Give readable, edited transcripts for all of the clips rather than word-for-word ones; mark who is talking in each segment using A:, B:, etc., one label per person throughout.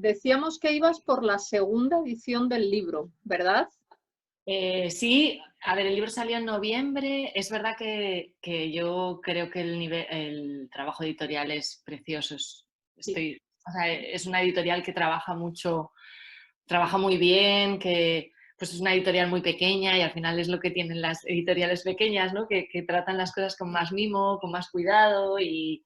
A: decíamos que ibas por la segunda edición del libro, ¿verdad?
B: Sí, a ver, el libro salió en noviembre. Es verdad que yo creo que el trabajo editorial es precioso.
A: Sí.
B: O sea, es una editorial que trabaja mucho, trabaja muy bien, que pues es una editorial muy pequeña y al final es lo que tienen las editoriales pequeñas, ¿no? Que tratan las cosas con más mimo, con más cuidado y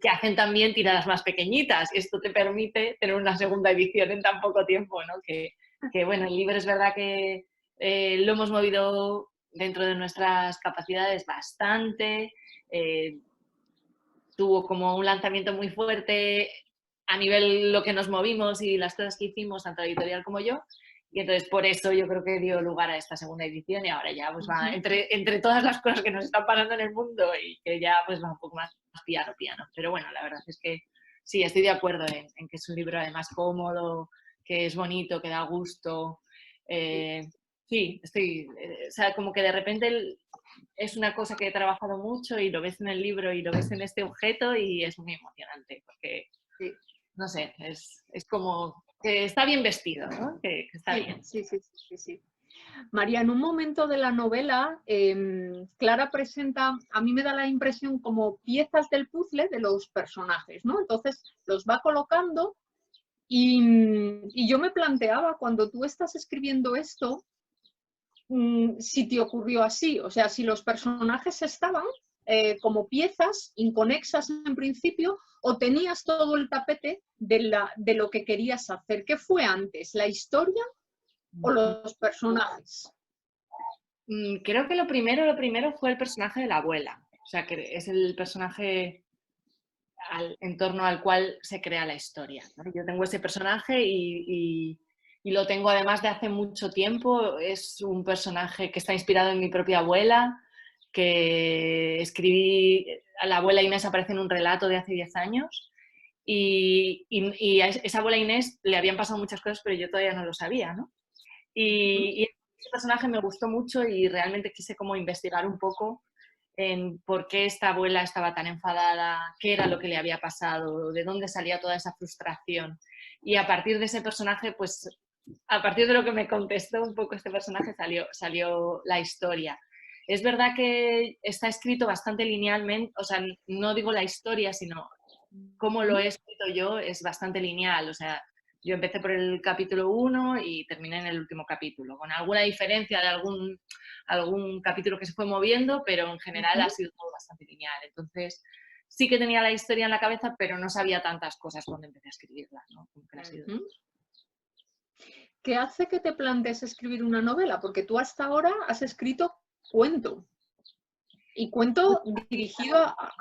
B: que hacen también tiradas más pequeñitas. Y esto te permite tener una segunda edición en tan poco tiempo, ¿no? Que bueno, el libro es verdad que lo hemos movido dentro de nuestras capacidades bastante. Eh, Tuvo como un lanzamiento muy fuerte a nivel lo que nos movimos y las cosas que hicimos, tanto la editorial como yo. Y entonces por eso yo creo que dio lugar a esta segunda edición y ahora ya pues va, entre todas las cosas que nos están pasando en el mundo y que ya pues va un poco más piano. Pero bueno, la verdad es que sí, estoy de acuerdo en que es un libro además cómodo, que es bonito, que da gusto. Eh, sí, o sea, como que de repente es una cosa que he trabajado mucho y lo ves en el libro y lo ves en este objeto y es muy emocionante porque,
A: Sí.
B: no sé, es como que está bien vestido, ¿no? Que está
A: Sí,
B: bien.
A: sí, sí, sí, sí, sí. María, en un momento de la novela, Clara presenta, a mí me da la impresión como piezas del puzzle de los personajes, ¿no? Entonces los va colocando y yo me planteaba cuando tú estás escribiendo esto, si te ocurrió así, o sea, si los personajes estaban como piezas inconexas en principio o tenías todo el tapete de lo que querías hacer. ¿Qué fue antes, la historia o los personajes?
B: Creo que lo primero fue el personaje de la abuela. O sea, que es el personaje en torno al cual se crea la historia, ¿no? Yo tengo ese personaje y lo tengo además de hace mucho tiempo. Es un personaje que está inspirado en mi propia abuela, que escribí, a la abuela Inés aparece en un relato de hace 10 años y a esa abuela Inés le habían pasado muchas cosas, pero yo todavía no lo sabía, ¿no? Y ese personaje me gustó mucho y realmente quise como investigar un poco en por qué esta abuela estaba tan enfadada, qué era lo que le había pasado, de dónde salía toda esa frustración. Y a partir de ese personaje, pues a partir de lo que me contestó un poco este personaje, salió la historia. Es verdad que está escrito bastante linealmente, o sea, no digo la historia, sino cómo lo he escrito yo es bastante lineal. O sea, yo empecé por el capítulo 1 y terminé en el último capítulo, con alguna diferencia de algún capítulo que se fue moviendo, pero en general ha sido todo bastante lineal. Entonces, sí que tenía la historia en la cabeza, pero no sabía tantas cosas cuando empecé a escribirla, ¿no? Como que ha sido.
A: ¿Qué hace que te plantees escribir una novela? Porque tú hasta ahora has escrito cuento y cuento dirigido a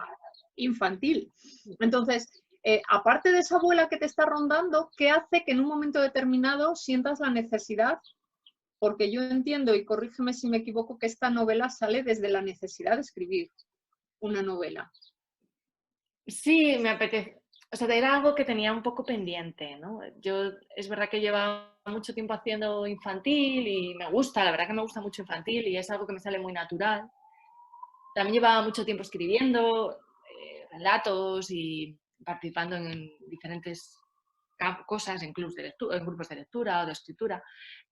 A: infantil. Entonces, aparte de esa abuela que te está rondando, ¿qué hace que en un momento determinado sientas la necesidad? Porque yo entiendo, y corrígeme si me equivoco, que esta novela sale desde la necesidad de escribir una novela.
B: Sí, me apetece. O sea, era algo que tenía un poco pendiente, ¿no? Yo, es verdad que llevaba mucho tiempo haciendo infantil y me gusta, la verdad que me gusta mucho infantil y es algo que me sale muy natural. También llevaba mucho tiempo escribiendo relatos y participando en diferentes cosas, en grupos de lectura o de escritura,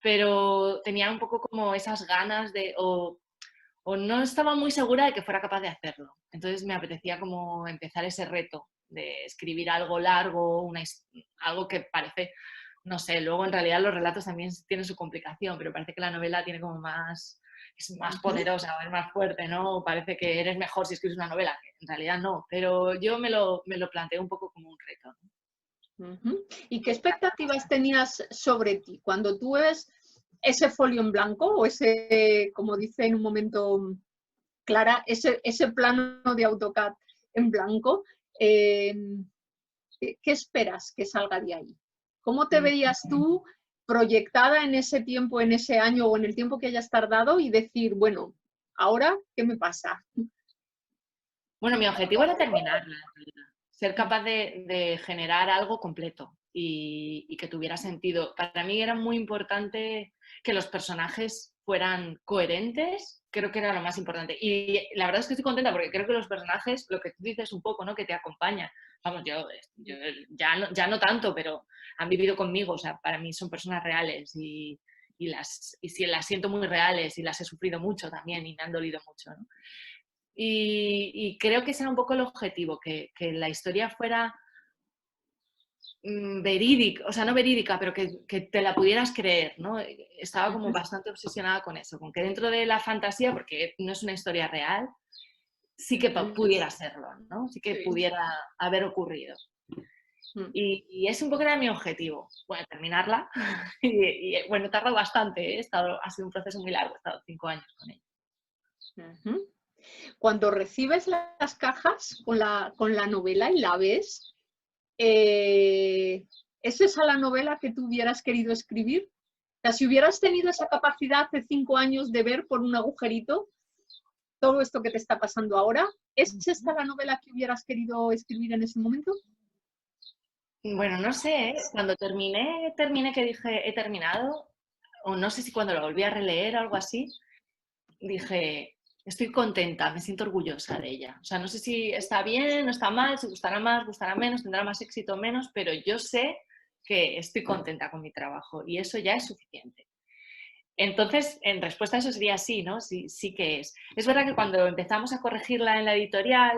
B: pero tenía un poco como esas ganas o no estaba muy segura de que fuera capaz de hacerlo. Entonces me apetecía como empezar ese reto de escribir algo largo, algo que parece, no sé, luego en realidad los relatos también tienen su complicación, pero parece que la novela tiene como es más poderosa, es más fuerte, ¿no? Parece que eres mejor si escribes una novela, que en realidad no, pero yo me lo planteé un poco como un reto, ¿no?
A: ¿Y qué expectativas tenías sobre ti cuando tú ves ese folio en blanco o ese, como dice en un momento Clara, ese plano de AutoCAD en blanco? Eh, ¿Qué esperas que salga de ahí? ¿Cómo te veías tú proyectada en ese tiempo, en ese año o en el tiempo que hayas tardado y decir, bueno, ahora, ¿qué me pasa?
B: Bueno, mi objetivo era terminarla, en realidad. Ser capaz de generar algo completo y que tuviera sentido. Para mí era muy importante que los personajes fueran coherentes creo que era lo más importante. Y la verdad es que estoy contenta porque creo que los personajes, lo que tú dices un poco, ¿no? Que te acompañan. Vamos, yo ya no tanto, pero han vivido conmigo. O sea, para mí son personas reales y si las siento muy reales y las he sufrido mucho también y me han dolido mucho, ¿no? Y creo que ese era un poco el objetivo, que la historia fuera verídica, o sea, no verídica, pero que te la pudieras creer, ¿no? Estaba como bastante obsesionada con eso, con que dentro de la fantasía, porque no es una historia real, sí que pudiera serlo, ¿no? Sí que pudiera haber ocurrido. Y ese un poco era mi objetivo, bueno, terminarla. Y bueno, tarda bastante, ¿eh? Ha sido un proceso muy largo, he estado 5 años con ella.
A: Cuando recibes las cajas con la novela y la ves, ¿es esa la novela que tú hubieras querido escribir? O sea, si hubieras tenido esa capacidad hace 5 años de ver por un agujerito todo esto que te está pasando ahora, ¿es esta la novela que hubieras querido escribir en ese momento?
B: Bueno, no sé, ¿eh? Cuando terminé que dije he terminado, o no sé si cuando lo volví a releer o algo así, dije, estoy contenta, me siento orgullosa de ella. O sea, no sé si está bien, no está mal, si gustará más, gustará menos, tendrá más éxito o menos, pero yo sé que estoy contenta con mi trabajo y eso ya es suficiente. Entonces, en respuesta a eso sería sí, ¿no? Sí, sí que es. Es verdad que cuando empezamos a corregirla en la editorial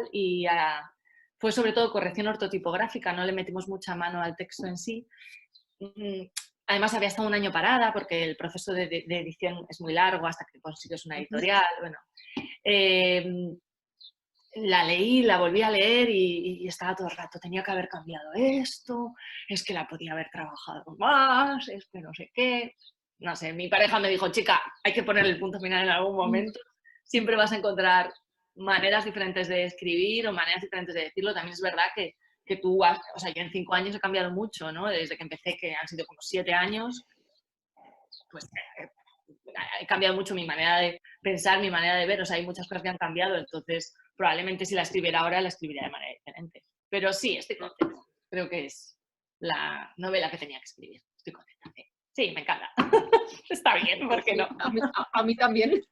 B: fue sobre todo corrección ortotipográfica, no le metimos mucha mano al texto en sí. Además, había estado un año parada porque el proceso de edición es muy largo hasta que consigues una editorial. Bueno, la leí, la volví a leer y estaba todo el rato, tenía que haber cambiado esto, es que la podía haber trabajado más, es que no sé qué. No sé, mi pareja me dijo, chica, hay que poner el punto final en algún momento. Siempre vas a encontrar maneras diferentes de escribir o maneras diferentes de decirlo. También es verdad que tú, o sea, yo en 5 años he cambiado mucho, ¿no? Desde que empecé, que han sido como 7 años, pues he cambiado mucho mi manera de pensar, mi manera de ver, o sea, hay muchas cosas que han cambiado, entonces probablemente si la escribiera ahora la escribiría de manera diferente. Pero sí, estoy contenta. Creo que es la novela que tenía que escribir. Estoy contenta. Sí, me encanta. Está bien, ¿por qué no?
A: A mí también.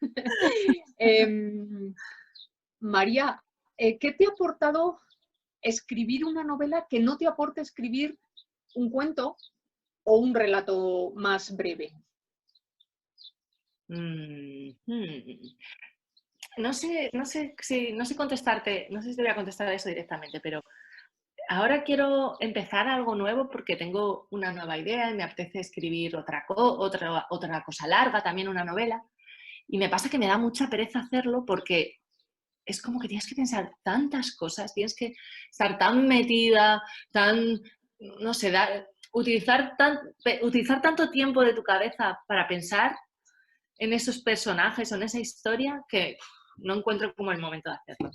A: María, ¿qué te ha aportado escribir una novela que no te aporte escribir un cuento o un relato más breve?
B: No sé contestarte, no sé si te voy a contestar eso directamente, pero ahora quiero empezar algo nuevo porque tengo una nueva idea y me apetece escribir otra cosa larga, también una novela. Y me pasa que me da mucha pereza hacerlo porque es como que tienes que pensar tantas cosas, tienes que estar tan metida, no sé, utilizar tanto tiempo de tu cabeza para pensar en esos personajes o en esa historia que no encuentro como el momento de hacerlo.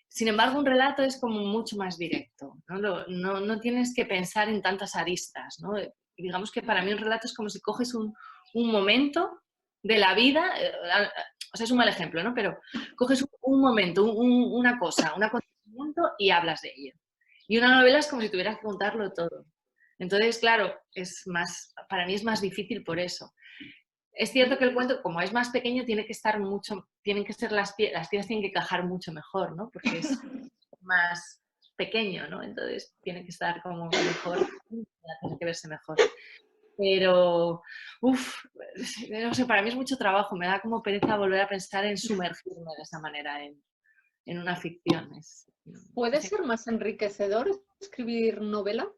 B: Sin embargo, un relato es como mucho más directo, no tienes que pensar en tantas aristas, ¿no? Digamos que para mí un relato es como si coges un momento de la vida, o sea, es un mal ejemplo, ¿no? Pero coges un momento, una cosa, un acontecimiento y hablas de ello. Y una novela es como si tuvieras que contarlo todo. Entonces, claro, para mí es más difícil por eso. Es cierto que el cuento, como es más pequeño, tienen que ser las piezas tienen que cajar mucho mejor, ¿no? Porque es más pequeño, ¿no? Entonces tiene que estar como mejor, tiene que verse mejor. Pero, no sé, para mí es mucho trabajo, me da como pereza volver a pensar en sumergirme de esa manera en una ficción.
A: ¿Puede ser más enriquecedor escribir novela?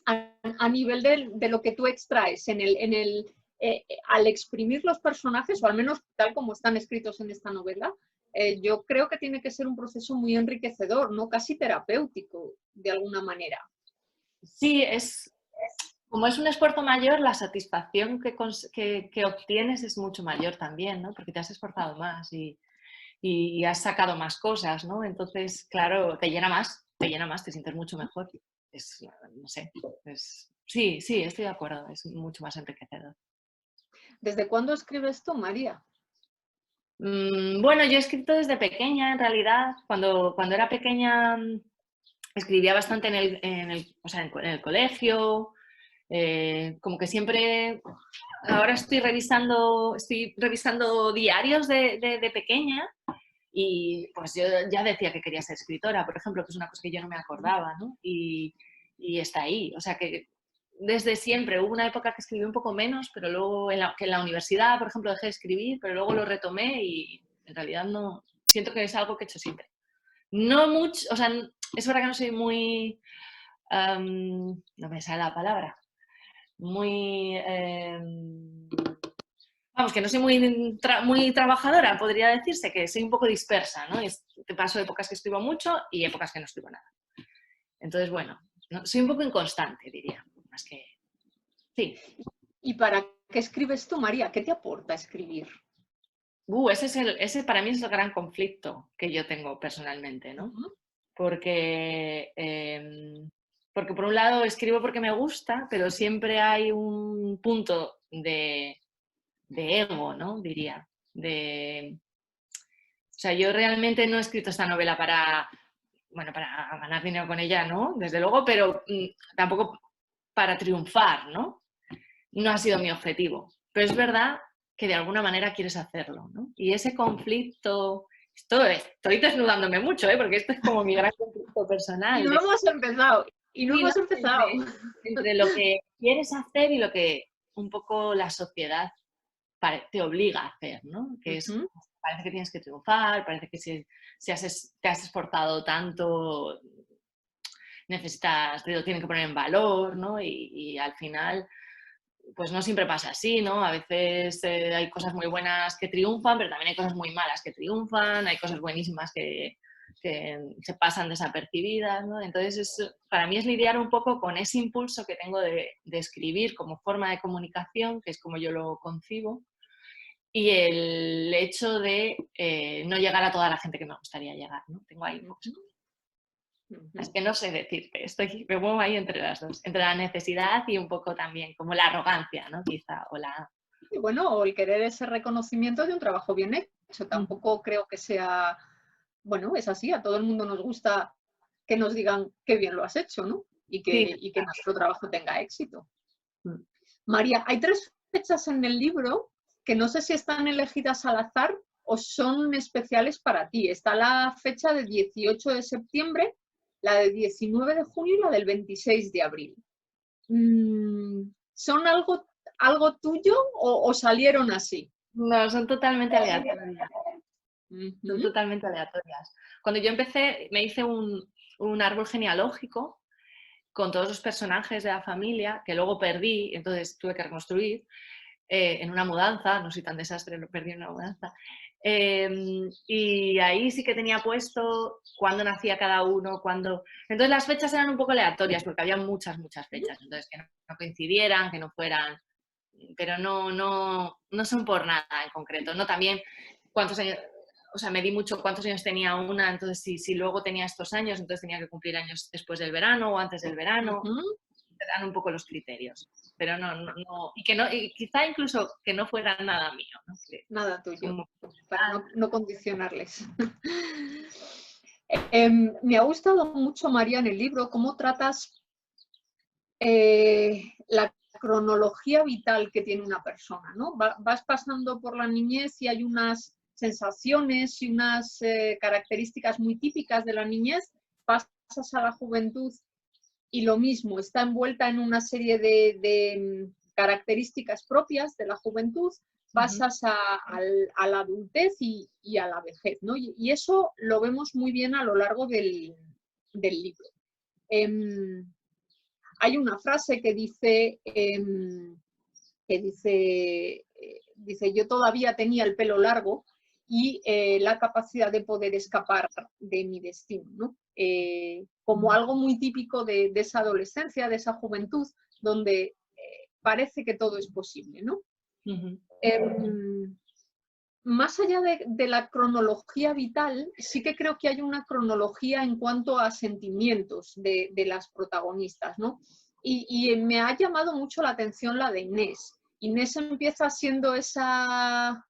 A: A nivel de lo que tú extraes al exprimir los personajes, o al menos tal como están escritos en esta novela, yo creo que tiene que ser un proceso muy enriquecedor, ¿no? Casi terapéutico, de alguna manera.
B: Sí, como es un esfuerzo mayor, la satisfacción que obtienes es mucho mayor también, ¿no? Porque te has esforzado más y has sacado más cosas, ¿no? Entonces, claro, te llena más, te sientes mucho mejor. No sé, sí, estoy de acuerdo, es mucho más enriquecedor.
A: ¿Desde cuándo escribes tú, María?
B: Bueno, yo he escrito desde pequeña, en realidad. Cuando era pequeña escribía bastante en el colegio Como que siempre, ahora estoy revisando diarios de pequeña y pues yo ya decía que quería ser escritora, por ejemplo, que es una cosa que yo no me acordaba, ¿no? Y está ahí, o sea que desde siempre, hubo una época que escribí un poco menos, pero luego que en la universidad, por ejemplo, dejé de escribir, pero luego lo retomé y en realidad no, siento que es algo que he hecho siempre. No mucho, o sea, es verdad que no soy muy, no me sale la palabra, muy, vamos, que no soy muy trabajadora, podría decirse, que soy un poco dispersa, ¿no? Te paso épocas que escribo mucho y épocas que no escribo nada. Entonces, bueno, no, soy un poco inconstante, diría, más que... Sí.
A: ¿Y para qué escribes tú, María? ¿Qué te aporta escribir?
B: Ese para mí es el gran conflicto que yo tengo personalmente, ¿no? Porque, porque por un lado escribo porque me gusta, pero siempre hay un punto de ego, ¿no? Diría. O sea, yo realmente no he escrito esta novela para, bueno, para ganar dinero con ella, ¿no? Desde luego, pero tampoco para triunfar, ¿no? No ha sido mi objetivo. Pero es verdad que de alguna manera quieres hacerlo, ¿no? Y ese conflicto, estoy desnudándome mucho, ¿eh? Porque esto es como mi gran conflicto
A: Y
B: personal.
A: no hemos empezado, y no
B: Sí, ¿no?
A: hemos empezado.
B: Entre lo que quieres hacer y lo que un poco la sociedad te obliga a hacer, ¿no? Que es, parece que tienes que triunfar, parece que si te has esforzado tanto, te lo tienen que poner en valor, ¿no? Y al final, pues no siempre pasa así, ¿no? A veces hay cosas muy buenas que triunfan, pero también hay cosas muy malas que triunfan, hay cosas buenísimas que se pasan desapercibidas, ¿no? Entonces, para mí es lidiar un poco con ese impulso que tengo de escribir como forma de comunicación, que es como yo lo concibo, y el hecho de no llegar a toda la gente que me gustaría llegar, ¿no? Tengo ahí muchas cosas. Es que no sé decirte, me muevo ahí entre las dos, entre la necesidad y un poco también como la arrogancia, ¿no? Quizá,
A: Y bueno, o el querer ese reconocimiento de un trabajo bien hecho. Tampoco creo que sea, bueno, es así, a todo el mundo nos gusta que nos digan qué bien lo has hecho, ¿no?
B: Sí.
A: Y que nuestro trabajo tenga éxito. María, hay 3 fechas en el libro que no sé si están elegidas al azar o son especiales para ti. Está la fecha del 18 de septiembre, la del 19 de junio y la del 26 de abril. ¿Son algo tuyo o salieron así?
B: No, son totalmente aleatorias. Son
A: Ujú.
B: totalmente aleatorias. Cuando yo empecé, me hice un árbol genealógico con todos los personajes de la familia, que luego perdí, entonces tuve que reconstruir en una mudanza, no soy tan desastre, lo perdí en una mudanza. Y ahí sí que tenía puesto cuándo nacía cada uno, cuándo... Entonces las fechas eran un poco aleatorias, porque había muchas fechas, entonces que no coincidieran, que no fueran... Pero no son por nada en concreto, ¿no? También cuántos años... O sea, me di mucho cuántos años tenía una, entonces si luego tenía estos años, entonces tenía que cumplir años después del verano o antes del verano. Dan un poco los criterios, pero y quizá incluso que no fuera nada mío, ¿no?
A: Nada tuyo,
B: Muy...
A: para no condicionarles. Me ha gustado mucho, María, en el libro, cómo tratas la cronología vital que tiene una persona, ¿no? Vas pasando por la niñez y hay unas sensaciones y unas características muy típicas de la niñez, pasas a la juventud y lo mismo, está envuelta en una serie de características propias de la juventud, pasas a la adultez y a la vejez, ¿no? Y eso lo vemos muy bien a lo largo del libro. Hay una frase que dice, yo todavía tenía el pelo largo y la capacidad de poder escapar de mi destino, ¿no? Como algo muy típico de esa adolescencia, de esa juventud, donde parece que todo es posible, ¿no? Más allá de la cronología vital, sí que creo que hay una cronología en cuanto a sentimientos de las protagonistas, ¿no? Y me ha llamado mucho la atención la de Inés. Inés empieza siendo esa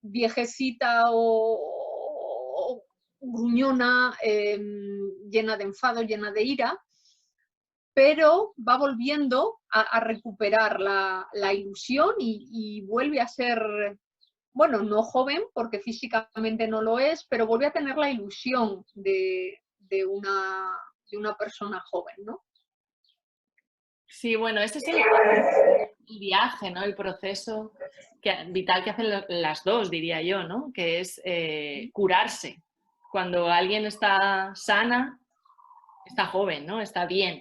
A: viejecita o gruñona, llena de enfado, llena de ira, pero va volviendo a recuperar la ilusión y vuelve a ser, bueno, no joven, porque físicamente no lo es, pero vuelve a tener la ilusión de una persona joven, ¿no?
B: Sí, bueno, ese es el viaje, ¿no? El proceso vital que hacen las dos, diría yo, ¿no? Que es curarse. Cuando alguien está sana, está joven, ¿no? Está bien.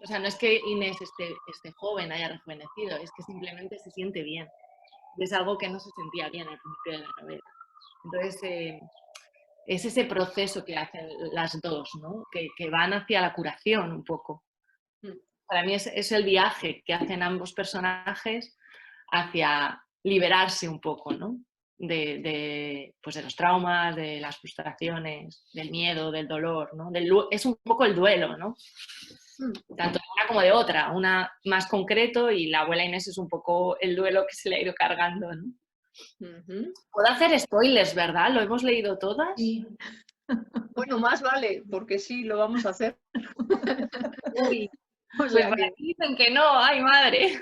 B: O sea, no es que Inés esté joven, haya rejuvenecido, es que simplemente se siente bien. Es algo que no se sentía bien al principio de la novela. Entonces, es ese proceso que hacen las dos, ¿no? Que van hacia la curación un poco. Para mí es el viaje que hacen ambos personajes hacia liberarse un poco, ¿no? Pues de los traumas, de las frustraciones, del miedo, del dolor, ¿no? Es un poco el duelo, ¿no? Tanto de una como de otra, una más concreto y la abuela Inés es un poco el duelo que se le ha ido cargando, ¿no? Puedo hacer spoilers, ¿verdad? ¿Lo hemos leído todas?
A: Sí. Bueno, más vale, porque sí, lo vamos a hacer.
B: Uy, pues por aquí dicen que no, ¡ay madre!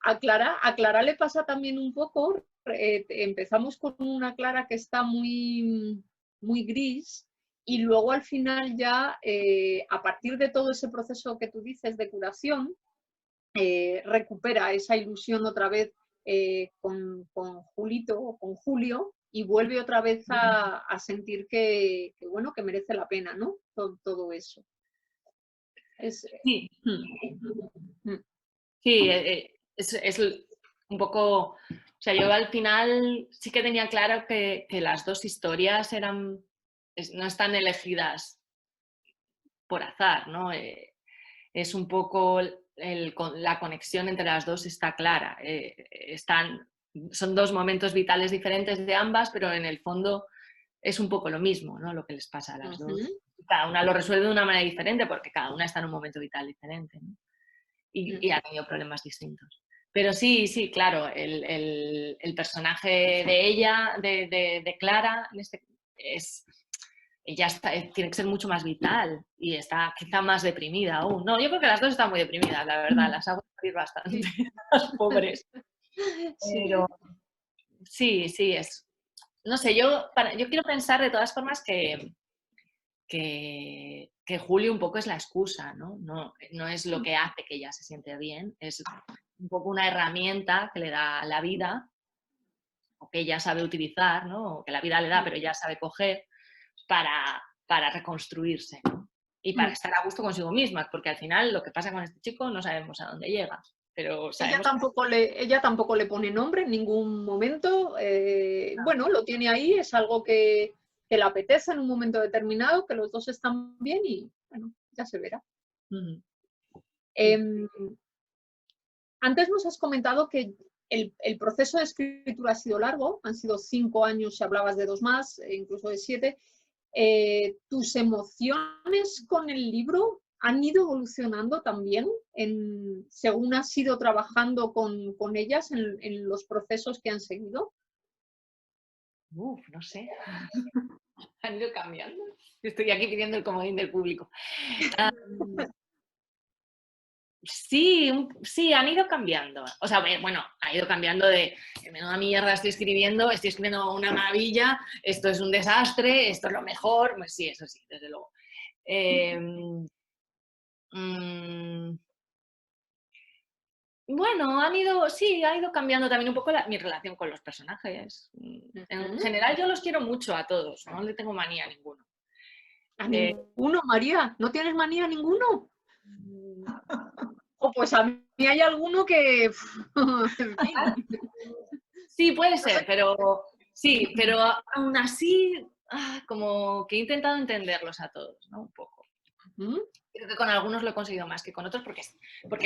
A: A Clara le pasa también un poco, empezamos con una Clara que está muy, muy gris y luego al final ya, a partir de todo ese proceso que tú dices de curación, recupera esa ilusión otra vez con Julito o con Julio y vuelve otra vez a sentir bueno, que merece la pena, ¿no? Todo eso.
B: Sí. Sí, es un poco, o sea, yo al final sí que tenía claro que las dos historias no están elegidas por azar, ¿no? Es un poco la conexión entre las dos está clara. Son dos momentos vitales diferentes de ambas, pero en el fondo es un poco lo mismo, ¿no? Lo que les pasa a las dos. Cada una lo resuelve de una manera diferente porque cada una está en un momento vital diferente, ¿no? Y ha tenido problemas distintos. Pero sí, claro, el personaje de ella, de Clara, ella tiene que ser mucho más vital y está quizá más deprimida aún. No, yo creo que las dos están muy deprimidas, la verdad, las hago sufrir bastante, las pobres. Pero sí, no sé, yo quiero pensar de todas formas que Julio un poco es la excusa, ¿no? No es lo que hace que ella se siente bien, es un poco una herramienta que le da la vida, o que ella sabe utilizar, ¿no? O que la vida le da, pero ella sabe coger para reconstruirse, ¿no? Y para estar a gusto consigo misma, porque al final lo que pasa con este chico no sabemos a dónde llega. Pero
A: ella tampoco le pone nombre en ningún momento. Bueno, lo tiene ahí, es algo que le apetece en un momento determinado, que los dos están bien y bueno, ya se verá. Antes nos has comentado que el proceso de escritura ha sido largo, han sido 5 años si hablabas de 2 más, incluso de 7. ¿Tus emociones con el libro han ido evolucionando también según has ido trabajando con ellas en los procesos que han seguido?
B: No sé. Han ido cambiando. Estoy aquí pidiendo el comodín del público. Sí, han ido cambiando. O sea, bueno, ha ido cambiando de menuda mierda estoy escribiendo una maravilla, esto es un desastre, esto es lo mejor. Pues sí, eso sí, desde luego. Bueno, ha ido cambiando también un poco mi relación con los personajes. En general yo los quiero mucho a todos, no le tengo manía a ninguno.
A: ¿A ninguno, María? ¿No tienes manía a ninguno? Pues a mí hay alguno que... en fin.
B: Sí, puede ser, pero aún así como que he intentado entenderlos a todos, ¿no? Un poco. Creo que con algunos lo he conseguido más que con otros porque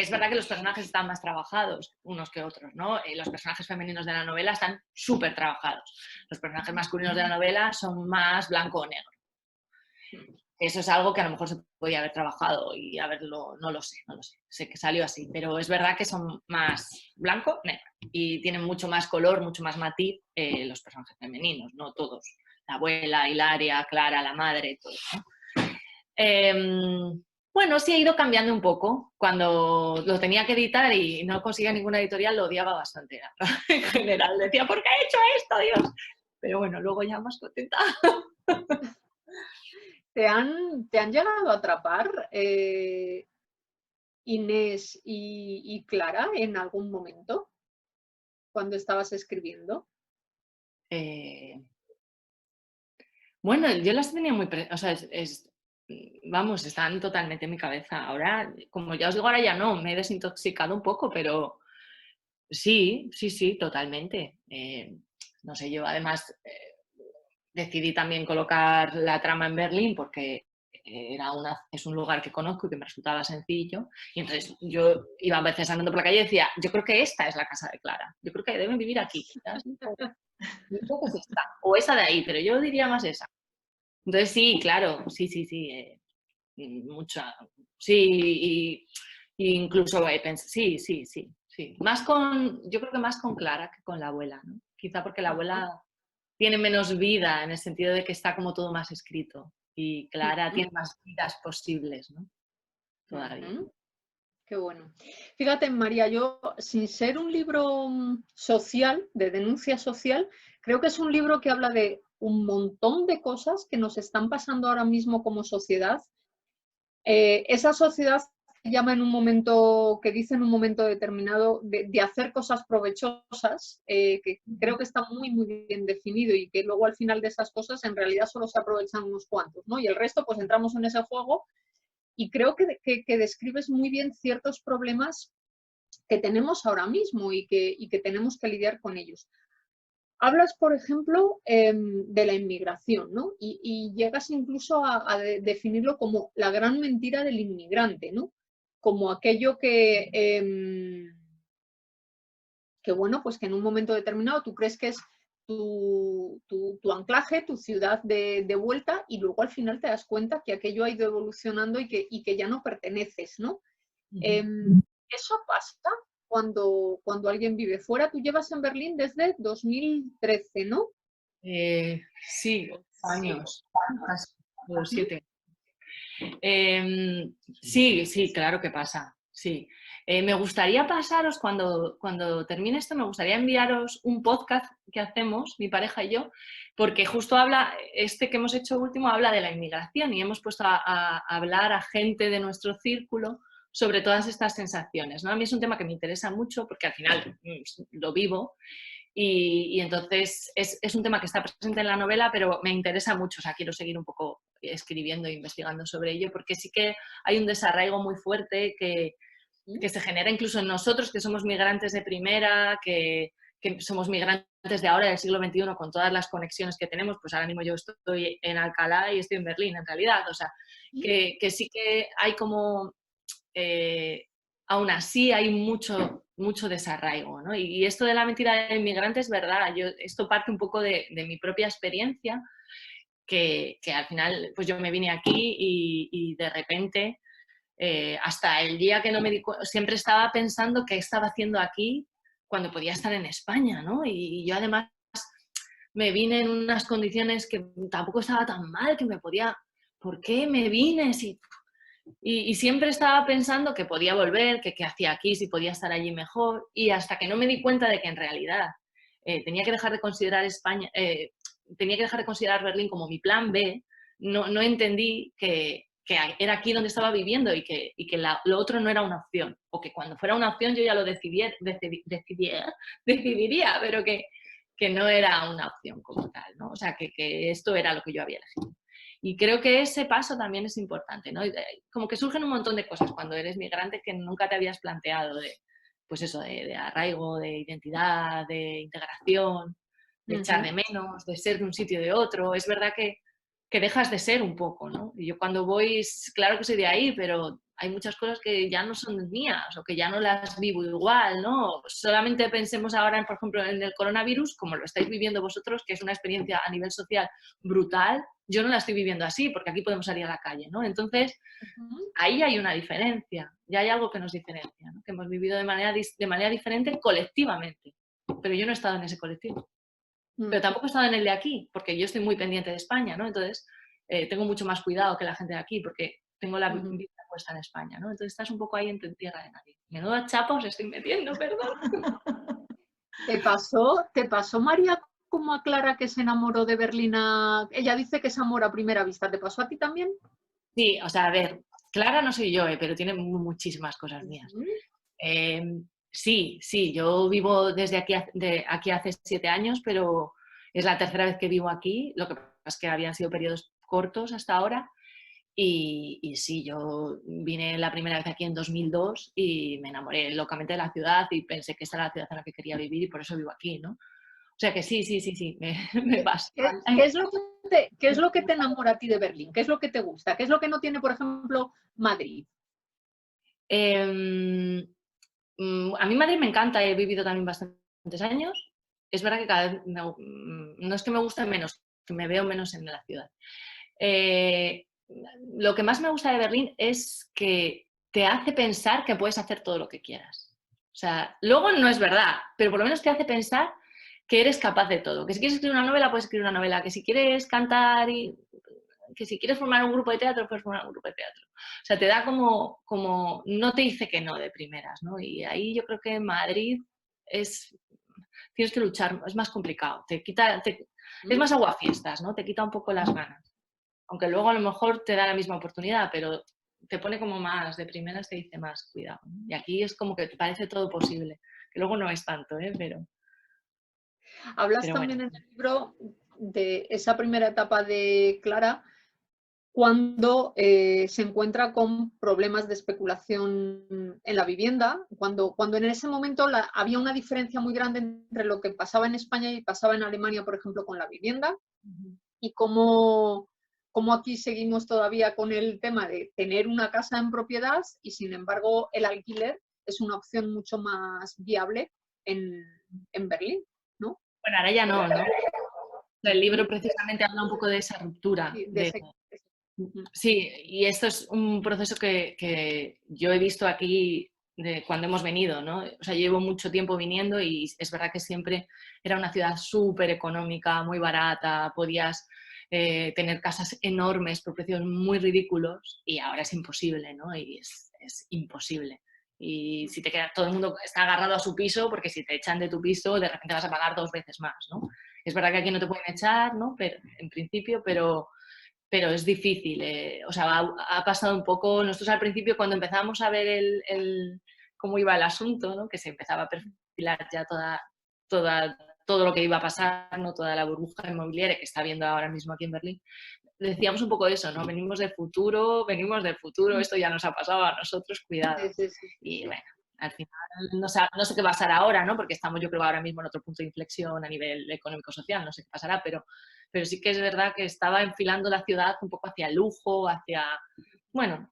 B: es verdad que los personajes están más trabajados unos que otros, ¿no? Los personajes femeninos de la novela están súper trabajados. Los personajes masculinos de la novela son más blanco o negro. Eso es algo que a lo mejor se podía haber trabajado y haberlo, no lo sé. Sé que salió así, pero es verdad que son más blanco, negro y tienen mucho más color, mucho más matiz los personajes femeninos, no todos. La abuela, Hilaria, Clara, la madre, todos, ¿no? Bueno, sí, ha ido cambiando un poco. Cuando lo tenía que editar y no conseguía ninguna editorial, lo odiaba bastante. En general, decía, ¿por qué he hecho esto, Dios? Pero bueno, luego ya más contenta.
A: ¿Te han llegado a atrapar Inés y Clara en algún momento cuando estabas escribiendo?
B: Eh, bueno, yo las tenía muy... O sea, vamos, están totalmente en mi cabeza. Ahora, como ya os digo, ahora ya no, me he desintoxicado un poco, pero sí, sí, sí, totalmente. No sé, yo además decidí también colocar la trama en Berlín porque es un lugar que conozco y que me resultaba sencillo. Y entonces yo iba a veces andando por la calle y decía, yo creo que esta es la casa de Clara, yo creo que deben vivir aquí. Yo creo que es esta, o esa de ahí, pero yo diría más esa. Entonces sí, claro, sí, sí, sí, mucha, sí, y incluso sí, sí, sí, sí. Yo creo que más con Clara que con la abuela, ¿no? Quizá porque la
A: Ajá.
B: abuela tiene menos vida en el sentido de que está como todo más escrito y Clara
A: Ujú,
B: tiene más vidas posibles, ¿no? Todavía.
A: ujú. Qué bueno. Fíjate, María, yo, sin ser un libro social, de denuncia social, creo que es un libro que habla de un montón de cosas que nos están pasando ahora mismo como sociedad. Esa sociedad que llama en un momento, que dice en un momento determinado de hacer cosas provechosas, que creo que está muy, muy bien definido y que luego al final de esas cosas en realidad solo se aprovechan unos cuantos, ¿no? Y el resto, pues entramos en ese juego y creo que describes muy bien ciertos problemas que tenemos ahora mismo y que tenemos que lidiar con ellos. Hablas, por ejemplo, de la inmigración, ¿no? Y llegas incluso a definirlo como la gran mentira del inmigrante, ¿no? Como aquello que, bueno, pues que en un momento determinado tú crees que es tu anclaje, tu ciudad de vuelta, y luego al final te das cuenta que aquello ha ido evolucionando y que ya no perteneces, ¿no?
B: Ujú.
A: Eso pasa cuando alguien vive fuera. Tú llevas en Berlín desde 2013, ¿no?
B: Sí,
A: Sí.
B: años, casi, o
A: Ujú.
B: 7. Sí, sí, claro que pasa, sí. Me gustaría pasaros, cuando termine esto, me gustaría enviaros un podcast que hacemos, mi pareja y yo, porque justo este que hemos hecho último habla de la inmigración y hemos puesto a hablar a gente de nuestro círculo sobre todas estas sensaciones, ¿no? A mí es un tema que me interesa mucho porque al final lo vivo y entonces es un tema que está presente en la novela, pero me interesa mucho, o sea, quiero seguir un poco escribiendo e investigando sobre ello, porque sí que hay un desarraigo muy fuerte que se genera incluso en nosotros, que somos migrantes de primera, que somos migrantes de ahora, del siglo XXI, con todas las conexiones que tenemos. Pues ahora mismo yo estoy en Alcalá y estoy en Berlín, en realidad. O sea, que sí que hay como... Eh, aún así hay mucho, mucho desarraigo, ¿no? Y esto de la mentira del inmigrante es verdad. Esto parte un poco de mi propia experiencia, que al final pues yo me vine aquí y de repente, hasta el día que no me di cuenta, siempre estaba pensando qué estaba haciendo aquí cuando podía estar en España, ¿no? Y yo además me vine en unas condiciones que tampoco estaba tan mal, que me podía... ¿Por qué me vine? Y siempre estaba pensando que podía volver, que qué hacía aquí, si podía estar allí mejor, y hasta que no me di cuenta de que en realidad tenía que dejar de considerar España, tenía que dejar de considerar Berlín como mi plan B, no entendí que era aquí donde estaba viviendo y que lo otro no era una opción, o que cuando fuera una opción yo ya lo decidiría, pero que no era una opción como tal, ¿no? O sea, que esto era lo que yo había elegido. Y creo que ese paso también es importante, ¿no? Como que surgen un montón de cosas cuando eres migrante que nunca te habías planteado, pues eso, de arraigo, de identidad, de integración, de echar de
A: Ujú.
B: menos, de ser de un sitio o de otro. Es verdad que dejas de ser un poco, ¿no? Y yo cuando voy, claro que soy de ahí, pero hay muchas cosas que ya no son mías o que ya no las vivo igual, ¿no? Solamente pensemos ahora, por ejemplo, en el coronavirus, como lo estáis viviendo vosotros, que es una experiencia a nivel social brutal. Yo no la estoy viviendo así, porque aquí podemos salir a la calle, ¿no? Entonces,
A: Ujú.
B: ahí hay una diferencia, ya hay algo que nos diferencia, ¿no? Que hemos vivido de manera diferente colectivamente, pero yo no he estado en ese colectivo. Pero
A: Mm.
B: tampoco he estado en el de aquí, porque yo estoy muy pendiente de España, ¿no? Entonces, tengo mucho más cuidado que la gente de aquí, porque tengo la
A: Ujú.
B: vista puesta en España, ¿no? Entonces estás un poco ahí en tierra de nadie. Menuda chapa os estoy metiendo, perdón.
A: ¿Te pasó, María, como a Clara que se enamoró de Berlín? Ella dice que es amor a primera vista. ¿Te pasó a ti también?
B: Sí, o sea, a ver, Clara no soy yo, pero tiene muchísimas cosas mías.
A: Ujú.
B: Eh, sí, sí, yo vivo desde aquí hace 7 años, pero es la tercera vez que vivo aquí. Lo que pasa es que habían sido periodos cortos hasta ahora. Y sí, yo vine la primera vez aquí en 2002 y me enamoré locamente de la ciudad y pensé que esta era la ciudad en la que quería vivir y por eso vivo aquí, ¿no? O sea que sí, sí, sí, sí, me
A: ¿Qué,
B: pasa.
A: qué- qué es lo que qué es lo que te enamora a ti de Berlín? ¿Qué es lo que te gusta? ¿Qué es lo que no tiene, por ejemplo, Madrid?
B: Em, a mí Madrid me encanta, he vivido también bastantes años. Es verdad que cada vez no es que me guste menos, que me veo menos en la ciudad. Eh, lo que más me gusta de Berlín es que te hace pensar que puedes hacer todo lo que quieras. O sea, luego no es verdad, pero por lo menos te hace pensar que eres capaz de todo. Que si quieres escribir una novela, puedes escribir una novela. Que si quieres cantar y que si quieres formar un grupo de teatro, puedes formar un grupo de teatro. O sea, te da como no te dice que no de primeras, ¿no? Y ahí yo creo que en Madrid tienes que luchar, es más complicado. Es
A: ¿Mm?
B: más aguafiestas, ¿no? Te quita un poco las ganas. Aunque luego a lo mejor te da la misma oportunidad, pero te pone como más, de primeras te dice más, cuidado, ¿no? Y aquí es como que te parece todo posible, que luego no es tanto, ¿eh?
A: Hablas
B: Pero bueno.
A: también en el libro de esa primera etapa de Clara, cuando se encuentra con problemas de especulación en la vivienda, cuando en ese momento había una diferencia muy grande entre lo que pasaba en España y pasaba en Alemania, por ejemplo, con la vivienda, y cómo aquí seguimos todavía con el tema de tener una casa en propiedad y, sin embargo, el alquiler es una opción mucho más viable en, en Berlín, ¿no?
B: Bueno, ahora ya no, ¿no? El
A: Ujú.
B: libro precisamente habla un poco de esa ruptura.
A: Sí,
B: Sí, y esto es un proceso que yo he visto aquí de cuando hemos venido, ¿no? O sea, llevo mucho tiempo viniendo y es verdad que siempre era una ciudad súper económica, muy barata, podías tener casas enormes por precios muy ridículos y ahora es imposible, ¿no? Y es imposible. Y si te queda, todo el mundo está agarrado a su piso porque si te echan de tu piso, de repente vas a pagar 2 veces más, ¿no? Es verdad que aquí no te pueden echar, ¿no? Pero, en principio, pero es difícil. O sea, ha pasado un poco, nosotros al principio cuando empezamos a ver cómo iba el asunto, ¿no? Que se empezaba a perfilar ya todo lo que iba a pasar, ¿no? Toda la burbuja inmobiliaria que está viendo ahora mismo aquí en Berlín, decíamos un poco eso, ¿no? Venimos del futuro, esto ya nos ha pasado a nosotros, cuidado.
A: sí, sí, sí,
B: Y
A: sí.
B: bueno, al final no sé qué pasará ahora, ¿no? Porque estamos yo creo ahora mismo en otro punto de inflexión a nivel económico-social, no sé qué pasará, pero sí que es verdad que estaba enfilando la ciudad un poco hacia el lujo, bueno,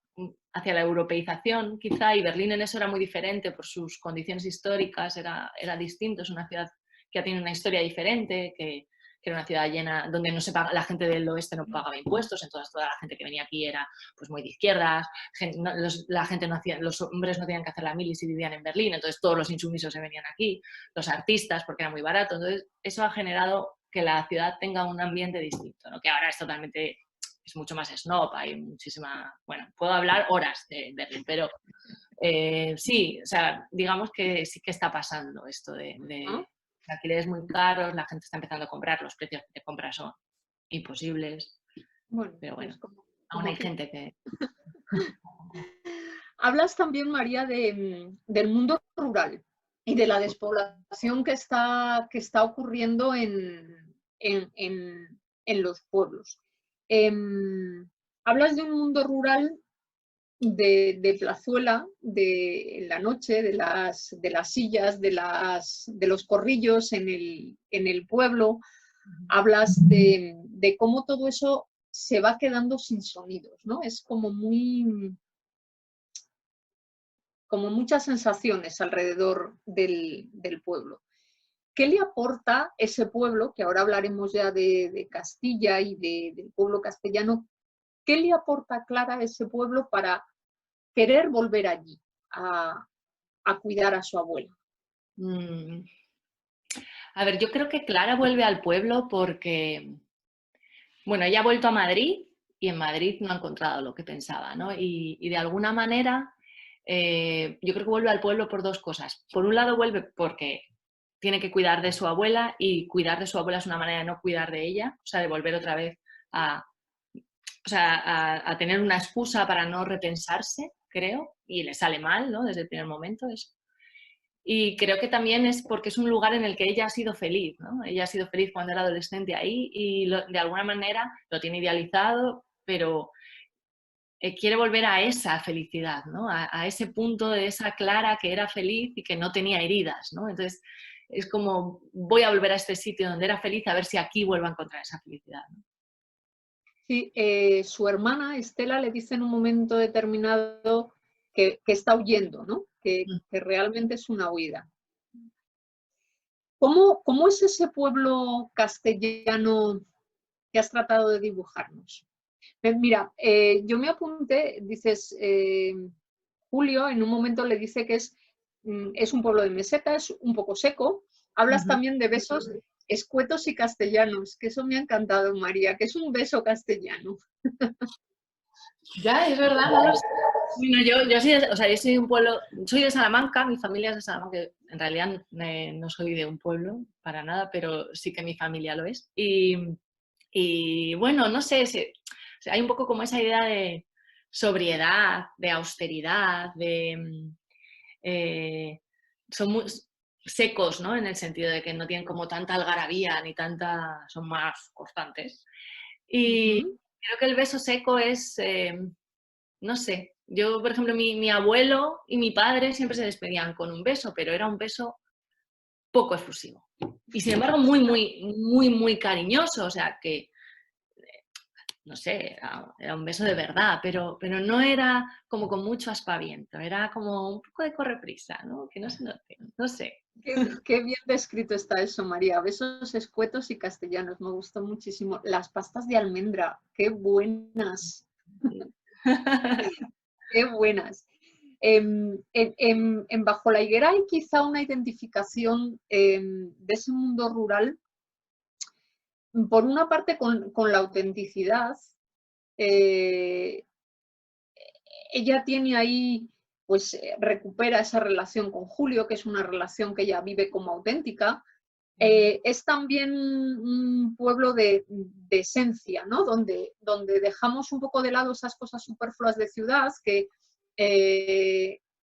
B: hacia la europeización quizá, y Berlín en eso era muy diferente por sus condiciones históricas, era distinto, es una ciudad que tiene una historia diferente, que era una ciudad llena donde no se paga, la gente del oeste no pagaba impuestos, entonces toda la gente que venía aquí era pues muy de izquierdas, la gente no hacía, los hombres no tenían que hacer la mili si vivían en Berlín, entonces todos los insumisos se venían aquí, los artistas porque era muy barato, entonces eso ha generado que la ciudad tenga un ambiente distinto, ¿no? Que ahora es totalmente, es mucho más snob, hay muchísima, bueno, puedo hablar horas de Berlín, pero sí, o sea, digamos que sí que está pasando esto
A: ¿Ah?
B: de alquileres muy caros, la gente está empezando a comprar, los precios de compra son imposibles,
A: Bueno,
B: pero bueno,
A: es como,
B: aún
A: como
B: hay
A: aquí.
B: gente que...
A: Hablas también, María, del mundo rural y de la despoblación que está ocurriendo en los pueblos. Hablas de un mundo rural de plazuela, de la noche, de las sillas, de los corrillos en el pueblo. Hablas de cómo todo eso se va quedando sin sonidos, ¿no? Es como muchas sensaciones alrededor del pueblo. ¿Qué le aporta ese pueblo, que ahora hablaremos ya de Castilla y del pueblo castellano, qué le aporta Clara a ese pueblo para querer volver allí a cuidar a su abuela?
B: Mm, a ver, yo creo que Clara vuelve al pueblo porque, bueno, ella ha vuelto a Madrid y en Madrid no ha encontrado lo que pensaba, ¿no? Y de alguna manera yo creo que vuelve al pueblo por dos cosas. Por un lado vuelve porque tiene que cuidar de su abuela y cuidar de su abuela es una manera de no cuidar de ella, o sea, de volver otra vez a, o sea, a tener una excusa para no repensarse, creo, y le sale mal, ¿no? Desde el primer momento eso. Y creo que también es porque es un lugar en el que ella ha sido feliz, ¿no? Ella ha sido feliz cuando era adolescente ahí y de alguna manera lo tiene idealizado, pero quiere volver a esa felicidad, ¿no? A ese punto de esa Clara que era feliz y que no tenía heridas, ¿no? Entonces es como voy a volver a este sitio donde era feliz a ver si aquí vuelvo a encontrar esa felicidad, ¿no?
A: Sí, su hermana Estela le dice en un momento determinado que está huyendo, ¿no? Que realmente es una huida. ¿Cómo es ese pueblo castellano que has tratado de dibujarnos? Mira, yo me apunté, dices, Julio en un momento le dice que es un pueblo de meseta, es un poco seco. Hablas también de besos escuetos y castellanos, que eso me ha encantado, María, que es un beso castellano.
B: Ya, es verdad, no lo sé. Bueno, yo soy, o sea, yo soy de un pueblo, soy de Salamanca, mi familia es de Salamanca, en realidad no soy de un pueblo para nada, pero sí que mi familia lo es. Y bueno, no sé, o sea, hay un poco como esa idea de sobriedad, de austeridad, son muy secos, ¿no? En el sentido de que no tienen como tanta algarabía ni tanta, son más constantes. Y creo que el beso seco es, no sé, yo por ejemplo mi abuelo y mi padre siempre se despedían con un beso, pero era un beso poco efusivo. Y sin embargo muy, muy, muy, muy cariñoso, o sea que no sé, era un beso de verdad, pero no era como con mucho aspaviento, era como un poco de correprisa, ¿no? Que no se note, no sé.
A: Qué bien descrito está eso, María. Besos escuetos y castellanos, me gustó muchísimo. Las pastas de almendra, qué buenas, qué buenas. En Bajo la Higuera hay quizá una identificación de ese mundo rural, por una parte con la autenticidad. eh, Ella tiene ahí, pues recupera esa relación con Julio, que es una relación que ella vive como auténtica. Es también un pueblo de esencia, ¿no? Donde dejamos un poco de lado esas cosas superfluas de ciudad que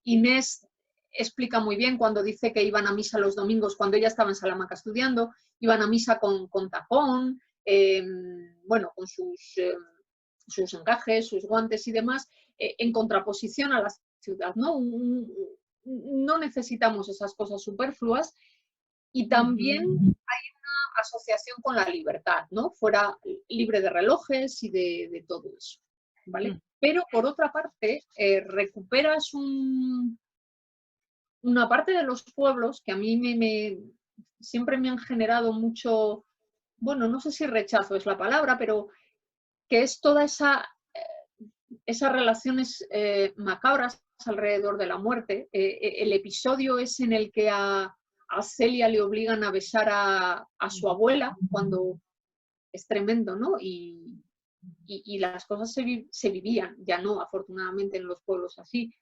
A: Inés explica muy bien cuando dice que iban a misa los domingos, cuando ella estaba en Salamanca estudiando, iban a misa con tacón, bueno, con sus encajes, sus guantes y demás, en contraposición a la ciudad, ¿no? No necesitamos esas cosas superfluas y también hay una asociación con la libertad, ¿no? Fuera libre de relojes y de todo eso, ¿vale? Pero por otra parte, recuperas una parte de los pueblos que a mí siempre me han generado mucho, bueno, no sé si rechazo es la palabra, pero que es toda esas relaciones macabras alrededor de la muerte. El episodio es en el que a Celia le obligan a besar a su abuela cuando es tremendo, ¿no? Y las cosas se vivían, ya no, afortunadamente, en los pueblos así.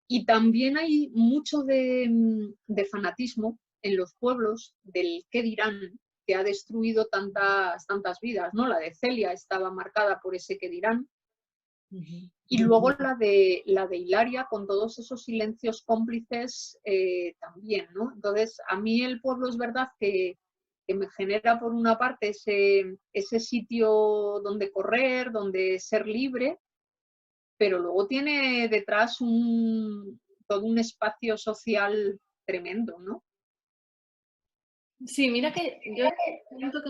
A: Y también hay mucho de fanatismo en los pueblos del qué dirán, que ha destruido tantas vidas, ¿no? La de Celia estaba marcada por ese qué dirán. Y luego la de Hilaria, con todos esos silencios cómplices también, ¿no? Entonces, a mí el pueblo es verdad que me genera por una parte ese sitio donde correr, donde ser libre, pero luego tiene detrás todo un espacio social tremendo, ¿no?
B: Sí, mira que yo siento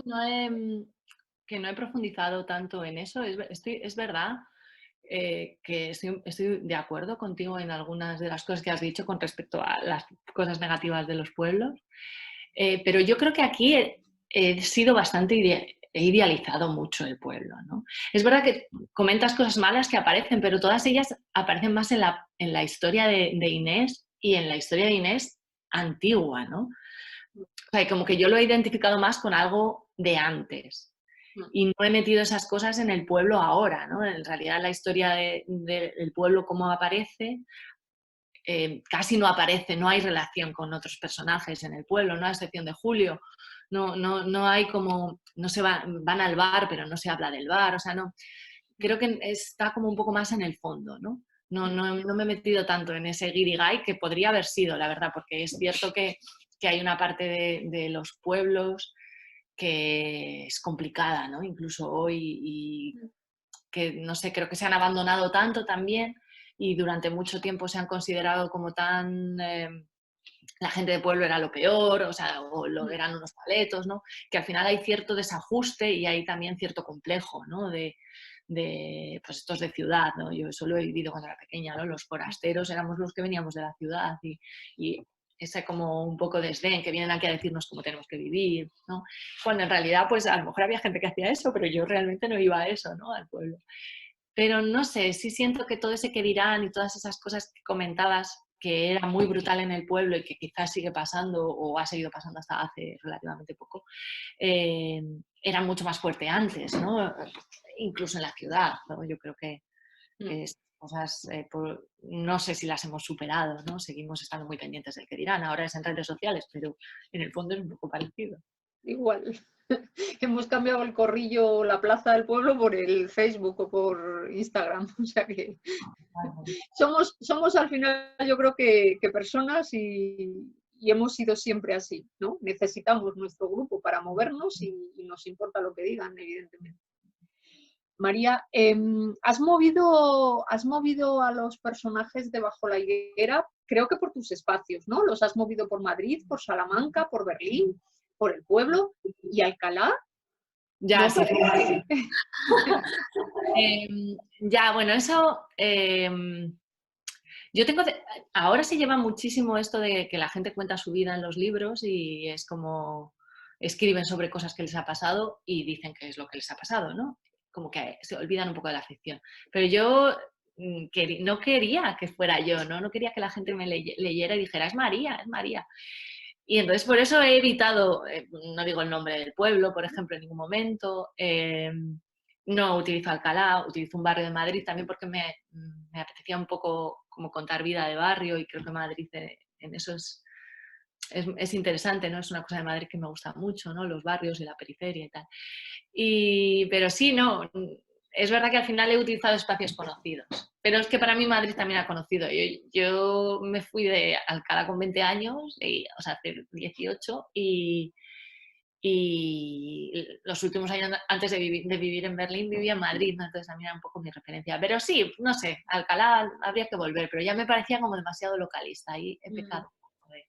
B: que no he profundizado tanto en eso, es verdad. Que estoy de acuerdo contigo en algunas de las cosas que has dicho con respecto a las cosas negativas de los pueblos, pero yo creo que aquí he sido bastante he idealizado mucho el pueblo, ¿no? Es verdad que comentas cosas malas que aparecen, pero todas ellas aparecen más en la historia de Inés y en la historia de Inés antigua, ¿no? O sea, como que yo lo he identificado más con algo de antes. y no he metido esas cosas en el pueblo ahora, ¿no? En realidad la historia del pueblo como aparece, casi no aparece, no hay relación con otros personajes en el pueblo, ¿no? A excepción de Julio. No hay como, no se van al bar, pero no se habla del bar, o sea, no. Creo que está como un poco más en el fondo, ¿no? No me he metido tanto en ese guirigay que podría haber sido, la verdad, porque es cierto que hay una parte de los pueblos que es complicada, ¿no? Incluso hoy, y que, no sé, creo que se han abandonado tanto también y durante mucho tiempo se han considerado como tan... la gente de pueblo era lo peor, o sea, eran unos paletos, ¿no? Que al final hay cierto desajuste y hay también cierto complejo, ¿no? Pues estos de ciudad, ¿no? Yo eso lo he vivido cuando era pequeña, ¿no? Los forasteros éramos los que veníamos de la ciudad y ese como un poco desdén que vienen aquí a decirnos cómo tenemos que vivir, ¿no? Cuando en realidad, pues a lo mejor había gente que hacía eso, pero yo realmente no iba a eso, ¿no? Al pueblo. Pero no sé, sí siento que todo ese que dirán y todas esas cosas que comentabas, que era muy brutal en el pueblo y que quizás sigue pasando o ha seguido pasando hasta hace relativamente poco, era mucho más fuerte antes, ¿no? Incluso en la ciudad, ¿no? Yo creo que estas cosas, no sé si las hemos superado, ¿no? Seguimos estando muy pendientes del que dirán, ahora es en redes sociales, pero en el fondo es un poco parecido.
A: Igual. Hemos cambiado el corrillo, la plaza del pueblo, por el Facebook o por Instagram. O sea que somos al final, yo creo que personas y hemos sido siempre así, ¿no? Necesitamos nuestro grupo para movernos y nos importa lo que digan, evidentemente. María, has movido a los personajes de Bajo la Higuera, creo que por tus espacios, ¿no? Los has movido por Madrid, por Salamanca, por Berlín, por el pueblo y Alcalá.
B: Ya,
A: ¿No
B: sí.
A: parece?
B: Ya, bueno, eso... ahora se lleva muchísimo esto de que la gente cuenta su vida en los libros y es como escriben sobre cosas que les ha pasado y dicen que es lo que les ha pasado, ¿no? Como que se olvidan un poco de la ficción. Pero yo no quería que fuera yo, ¿no? No quería que la gente me leyera y dijera, es María, es María. Y entonces por eso he evitado, no digo el nombre del pueblo, por ejemplo, en ningún momento. No utilizo Alcalá, utilizo un barrio de Madrid también porque me apetecía un poco como contar vida de barrio y creo que Madrid en eso es interesante, ¿no? Es una cosa de Madrid que me gusta mucho, ¿no? Los barrios y la periferia y tal. Pero sí, no, es verdad que al final he utilizado espacios conocidos, pero es que para mí Madrid también ha conocido. Yo me fui de Alcalá con 20 años, o sea, hace 18, y los últimos años antes de vivir en Berlín vivía en Madrid, ¿no? Entonces también era un poco mi referencia. Pero sí, no sé, Alcalá habría que volver, pero ya me parecía como demasiado localista, ahí he pecado un poco de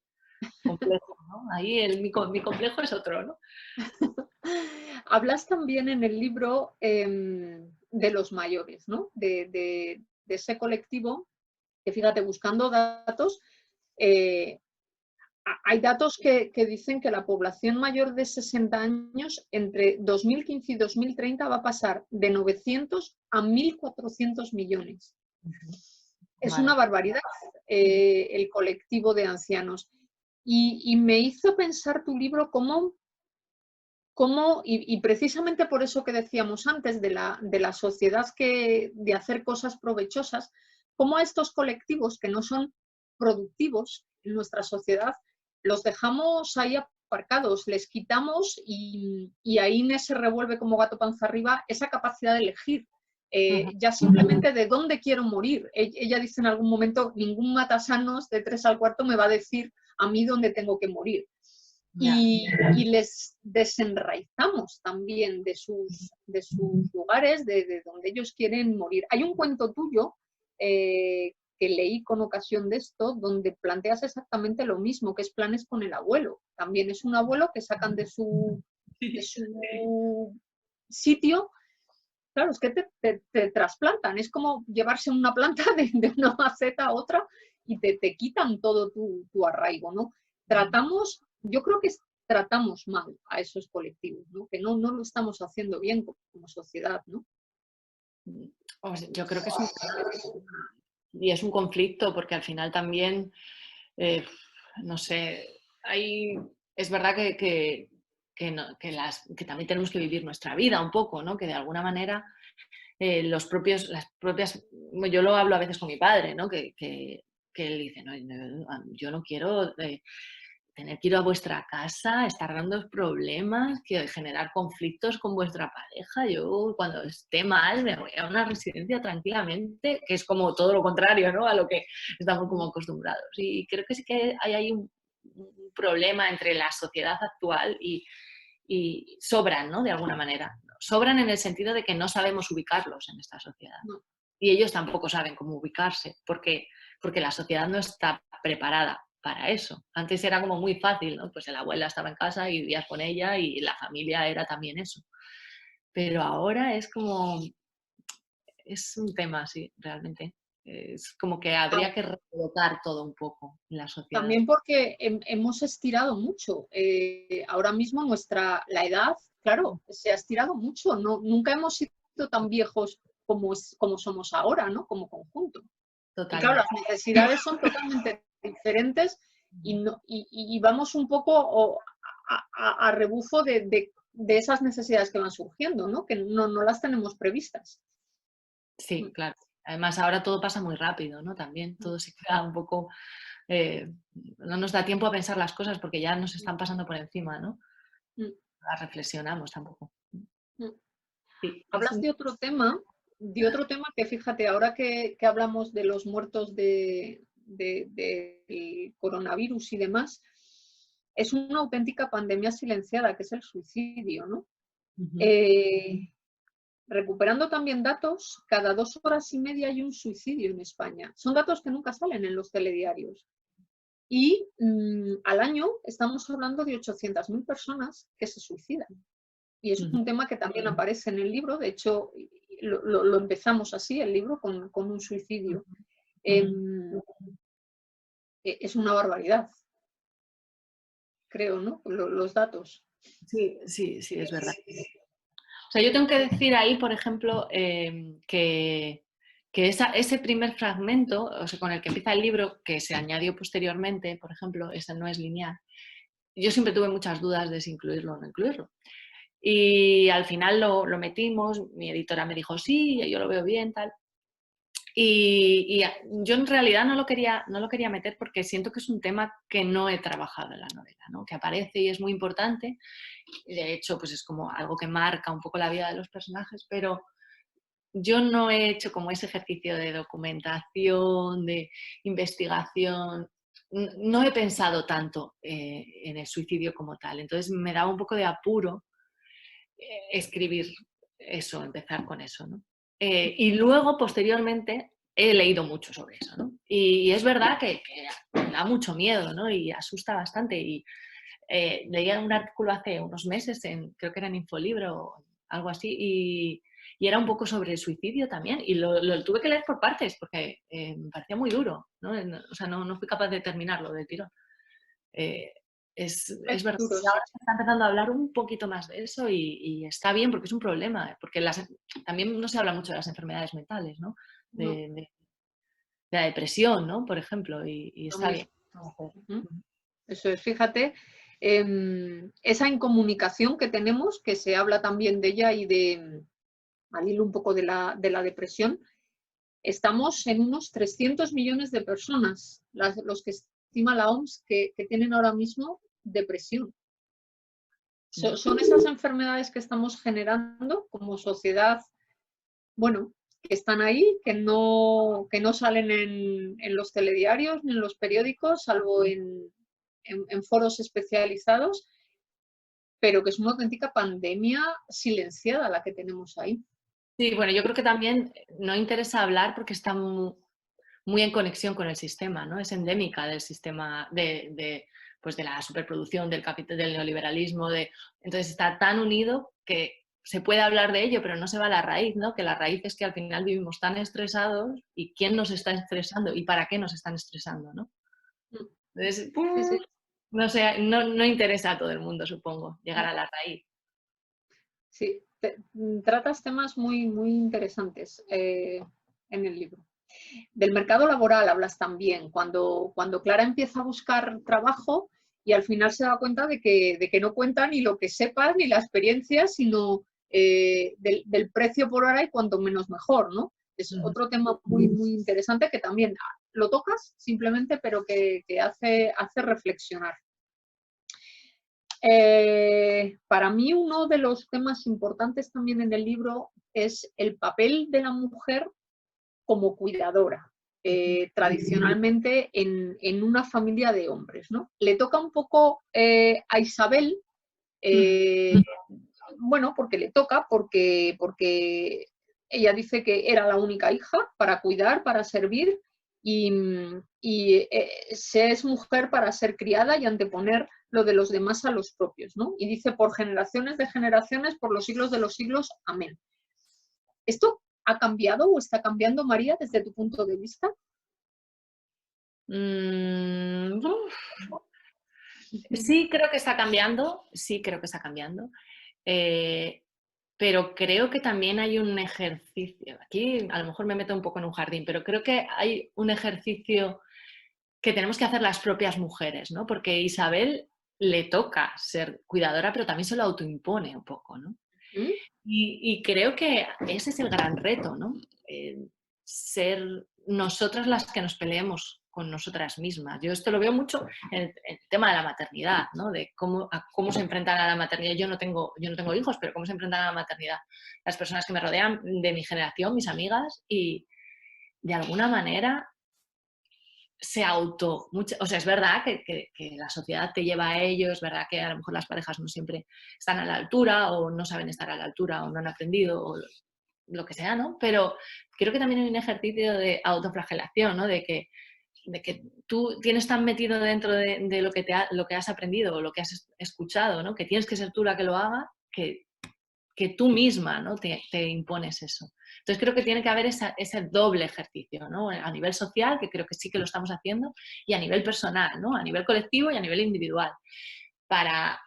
B: complejo, ¿no? Ahí mi complejo es otro, ¿no?
A: Hablas también en el libro de los mayores, ¿no? De ese colectivo que, fíjate, buscando datos, hay datos que dicen que la población mayor de 60 años entre 2015 y 2030 va a pasar de 900 a 1.400 millones. Es una barbaridad el colectivo de ancianos. Y me hizo pensar tu libro cómo y precisamente por eso que decíamos antes de la sociedad de hacer cosas provechosas, cómo a estos colectivos que no son productivos en nuestra sociedad los dejamos ahí aparcados, les quitamos y ahí se revuelve como gato panza arriba esa capacidad de elegir. Ya simplemente de dónde quiero morir. Ella dice en algún momento, ningún matasanos de 3 al cuarto me va a decir a mí dónde tengo que morir. Y les desenraizamos también de sus lugares, de donde ellos quieren morir. Hay un cuento tuyo que leí con ocasión de esto, donde planteas exactamente lo mismo, que es Planes con el abuelo. También es un abuelo que sacan de su sitio. Claro, es que te trasplantan, es como llevarse una planta de una maceta a otra y te quitan todo tu arraigo, ¿no? Tratamos, yo creo que tratamos mal a esos colectivos, ¿no? Que no lo estamos haciendo bien como sociedad, ¿no?
B: Yo creo que es un conflicto porque al final también, no sé, es verdad que que también tenemos que vivir nuestra vida un poco, ¿no? Que de alguna manera yo lo hablo a veces con mi padre, ¿no? Que él dice, no, yo no quiero tener que ir a vuestra casa, estar dando problemas, que generar conflictos con vuestra pareja. Yo cuando esté mal me voy a una residencia tranquilamente, que es como todo lo contrario, ¿no? A lo que estamos como acostumbrados. Y creo que sí que hay ahí un problema entre la sociedad actual y sobran, ¿no? De alguna manera. Sobran en el sentido de que no sabemos ubicarlos en esta sociedad.
A: No.
B: Y ellos tampoco saben cómo ubicarse, porque la sociedad no está preparada para eso. Antes era como muy fácil, ¿no? Pues la abuela estaba en casa y vivías con ella y la familia era también eso. Pero ahora es como... Es un tema, sí, realmente. Es como que habría que recolocar todo un poco en la sociedad.
A: También porque hemos estirado mucho. Ahora mismo la edad, claro, se ha estirado mucho. Nunca hemos sido tan viejos como somos ahora, ¿no? Como conjunto. Y claro, las necesidades son totalmente diferentes y vamos un poco a rebufo de esas necesidades que van surgiendo, ¿no? Que no las tenemos previstas.
B: Sí, claro. Además, ahora todo pasa muy rápido, ¿no? También todo se queda un poco... no nos da tiempo a pensar las cosas porque ya nos están pasando por encima, ¿no? Las reflexionamos tampoco. Sí,
A: hablas de otro tema que, fíjate, ahora que hablamos de los muertos del coronavirus y demás, es una auténtica pandemia silenciada, que es el suicidio, ¿no? Recuperando también datos, cada 2 horas y media hay un suicidio en España. Son datos que nunca salen en los telediarios. Y al año estamos hablando de 800.000 personas que se suicidan. Y es un tema que también aparece en el libro. De hecho, lo empezamos así, el libro, con un suicidio. Es una barbaridad, creo, ¿no? Los datos.
B: Sí, es verdad. O sea, yo tengo que decir ahí, por ejemplo, que ese primer fragmento, o sea, con el que empieza el libro, que se añadió posteriormente, por ejemplo, ese no es lineal, yo siempre tuve muchas dudas de si incluirlo o no incluirlo. Y al final lo metimos, mi editora me dijo, sí, yo lo veo bien, tal. Y yo en realidad no lo quería meter porque siento que es un tema que no he trabajado en la novela, ¿no? Que aparece y es muy importante. De hecho, pues es como algo que marca un poco la vida de los personajes, pero yo no he hecho como ese ejercicio de documentación, de investigación. No he pensado tanto en el suicidio como tal. Entonces me daba un poco de apuro escribir eso, empezar con eso, ¿no? Y luego, posteriormente, he leído mucho sobre eso, ¿no? Y es verdad que da mucho miedo, ¿no? Y asusta bastante. Y leía un artículo hace unos meses, creo que era en Infolibro o algo así, y era un poco sobre el suicidio también. Y lo tuve que leer por partes porque me parecía muy duro, ¿no? O sea, no fui capaz de terminarlo del tirón. Es verdad
A: duro,
B: que ahora se está empezando a hablar un poquito más de eso y está bien porque es un problema, porque también no se habla mucho de las enfermedades mentales, ¿no? De la depresión, ¿no? Por ejemplo, y está bien.
A: Eso es, fíjate, esa incomunicación que tenemos, que se habla también de ella y al hilo un poco de la depresión, estamos en unos 300 millones de personas, los que estima la OMS, que tienen ahora mismo depresión. Son esas enfermedades que estamos generando como sociedad, bueno, que están ahí, que no salen en los telediarios ni en los periódicos, salvo en foros especializados, pero que es una auténtica pandemia silenciada la que tenemos ahí.
B: Sí, bueno, yo creo que también no interesa hablar porque está muy en conexión con el sistema, ¿no? Es endémica del sistema pues de la superproducción, del neoliberalismo, entonces está tan unido que se puede hablar de ello, pero no se va a la raíz, ¿no? Que la raíz es que al final vivimos tan estresados y quién nos está estresando y para qué nos están estresando, ¿no? Entonces,
A: Sí.
B: no sé, no interesa a todo el mundo, supongo, llegar a la raíz.
A: Sí, tratas temas muy, muy interesantes en el libro. Del mercado laboral hablas también, cuando Clara empieza a buscar trabajo y al final se da cuenta de que no cuenta ni lo que sepas ni la experiencia, sino del precio por hora y cuanto menos mejor, ¿no? Es otro tema muy, muy interesante que también lo tocas simplemente, pero que hace reflexionar. Para mí uno de los temas importantes también en el libro es el papel de la mujer como cuidadora, tradicionalmente en una familia de hombres, ¿no? Le toca un poco a Isabel, bueno, porque le toca, porque ella dice que era la única hija para cuidar, para servir, y se es mujer para ser criada y anteponer lo de los demás a los propios, ¿no? Y dice, por generaciones de generaciones, por los siglos de los siglos, amén. ¿Esto ha cambiado o está cambiando, María, desde tu punto de vista?
B: Sí, creo que está cambiando, pero creo que también hay un ejercicio, aquí a lo mejor me meto un poco en un jardín, pero creo que hay un ejercicio que tenemos que hacer las propias mujeres, ¿no? Porque Isabel le toca ser cuidadora, pero también se lo autoimpone un poco, ¿no? Y creo que ese es el gran reto, ¿no? Ser nosotras las que nos peleemos con nosotras mismas. Yo esto lo veo mucho en el tema de la maternidad, ¿no? De cómo se enfrentan a la maternidad. Yo no tengo hijos, pero cómo se enfrentan a la maternidad las personas que me rodean, de mi generación, mis amigas, y de alguna manera o sea, es verdad que la sociedad te lleva a ello, es verdad que a lo mejor las parejas no siempre están a la altura o no saben estar a la altura o no han aprendido o lo que sea, ¿no? Pero creo que también hay un ejercicio de autoflagelación, ¿no? De que tú tienes tan metido dentro de lo que has aprendido o lo que has escuchado, ¿no? Que tienes que ser tú la que lo haga, que tú misma, ¿no? te impones eso. Entonces creo que tiene que haber ese doble ejercicio, ¿no? A nivel social, que creo que sí que lo estamos haciendo, y a nivel personal, ¿no? A nivel colectivo y a nivel individual, para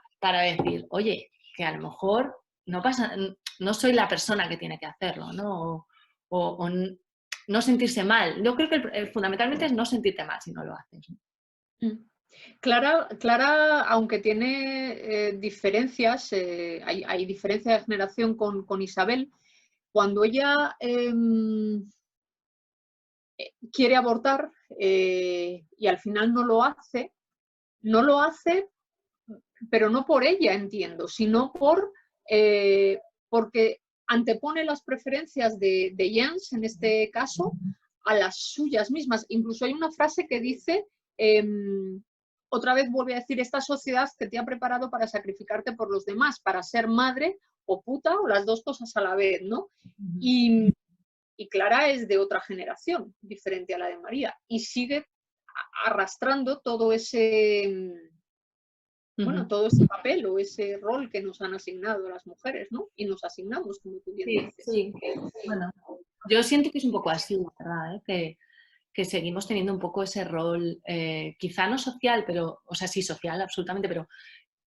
B: decir, oye, que a lo mejor no soy la persona que tiene que hacerlo, ¿no? O no sentirse mal. Yo creo que fundamentalmente es no sentirte mal si no lo haces, ¿no?
A: Clara, aunque tiene diferencias, hay diferencia de generación con Isabel, cuando ella quiere abortar y al final no lo hace, pero no por ella, entiendo, sino porque antepone las preferencias de Jens, en este caso, a las suyas mismas. Incluso hay una frase que dice, otra vez vuelve a decir, esta sociedad que te ha preparado para sacrificarte por los demás, para ser madre o puta, o las dos cosas a la vez, ¿no? Y Clara es de otra generación, diferente a la de María, y sigue arrastrando todo ese... bueno, todo ese papel o ese rol que nos han asignado las mujeres, ¿no? Y nos asignamos, como tú bien dices.
B: Sí. Bueno, yo siento que es un poco así, la verdad, ¿eh? Que seguimos teniendo un poco ese rol, quizá no social, pero, o sea, sí social, absolutamente, pero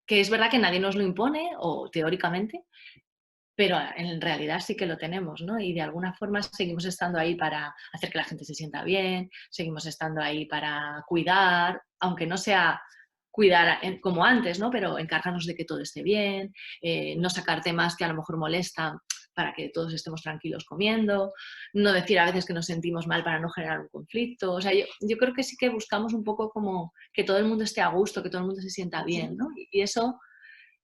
B: que es verdad que nadie nos lo impone, o teóricamente, pero en realidad sí que lo tenemos, ¿no? Y de alguna forma seguimos estando ahí para hacer que la gente se sienta bien, seguimos estando ahí para cuidar, aunque no sea cuidar como antes, ¿no? Pero encargarnos de que todo esté bien, no sacar temas que a lo mejor molestan para que todos estemos tranquilos comiendo, no decir a veces que nos sentimos mal para no generar un conflicto. O sea, yo creo que sí que buscamos un poco como que todo el mundo esté a gusto, que todo el mundo se sienta bien, ¿no? Y eso,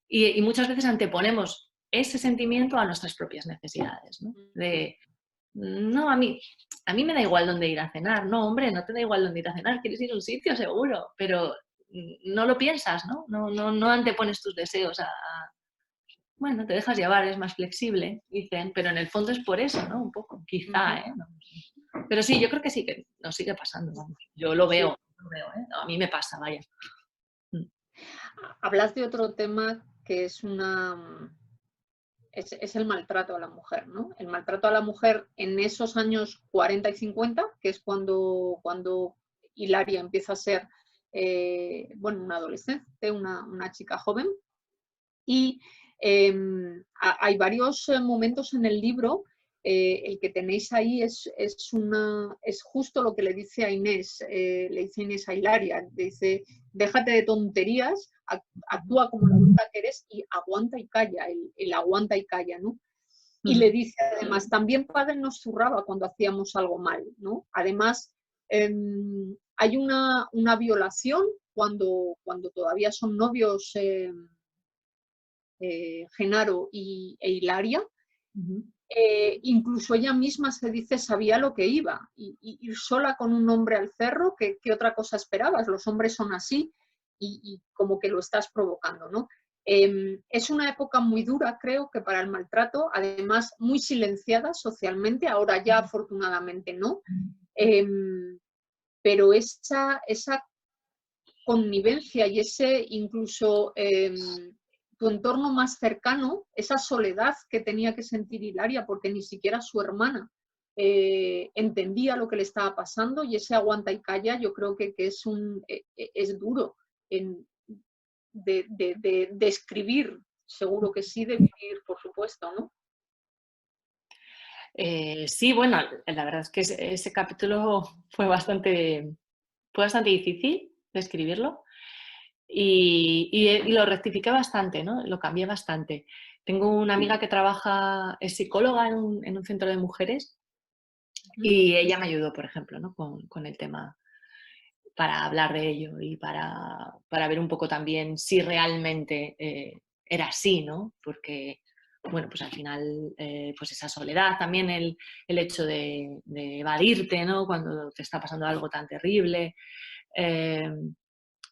B: y muchas veces anteponemos ese sentimiento a nuestras propias necesidades, ¿no? No, a mí me da igual dónde ir a cenar. No, hombre, no te da igual dónde ir a cenar, quieres ir a un sitio seguro, pero no lo piensas, ¿no? No antepones tus deseos bueno, te dejas llevar, es más flexible, dicen, pero en el fondo es por eso, ¿no? Un poco, quizá, ¿eh? No sé. Pero sí, yo creo que sí que nos sigue pasando, vamos. Yo lo veo, ¿eh? No, a mí me pasa, vaya.
A: Hablas de otro tema que es es el maltrato a la mujer, ¿no? El maltrato a la mujer en esos años 40 y 50, que es cuando Hilaria empieza a ser, bueno, una adolescente, una chica joven. Y hay varios momentos en el libro el que tenéis ahí es justo lo que le dice a Inés, a Hilaria, le dice, déjate de tonterías, actúa como la adulta que eres y aguanta y calla, el aguanta y calla, ¿no? Y le dice además, también padre nos zurraba cuando hacíamos algo mal, ¿no? Además, hay una violación cuando todavía son novios Genaro e Hilaria. Incluso ella misma se dice sabía lo que iba, y ir sola con un hombre al cerro, ¿qué otra cosa esperabas? Los hombres son así y como que lo estás provocando, ¿no? Es una época muy dura, creo, que para el maltrato, además muy silenciada socialmente, ahora ya afortunadamente no, pero esa connivencia y ese incluso tu entorno más cercano, esa soledad que tenía que sentir Hilaria, porque ni siquiera su hermana entendía lo que le estaba pasando, y ese aguanta y calla, yo creo que es duro de escribir, seguro que sí, de vivir, por supuesto, ¿no?
B: Sí, bueno, la verdad es que ese capítulo fue bastante difícil de escribirlo. Y lo rectifiqué bastante, ¿no? Lo cambié bastante. Tengo una amiga que es psicóloga en un centro de mujeres, y ella me ayudó, por ejemplo, ¿no? con el tema, para hablar de ello y para ver un poco también si realmente era así, ¿no? Porque, bueno, pues al final, pues esa soledad, también el hecho de evadirte, ¿no? Cuando te está pasando algo tan terrible.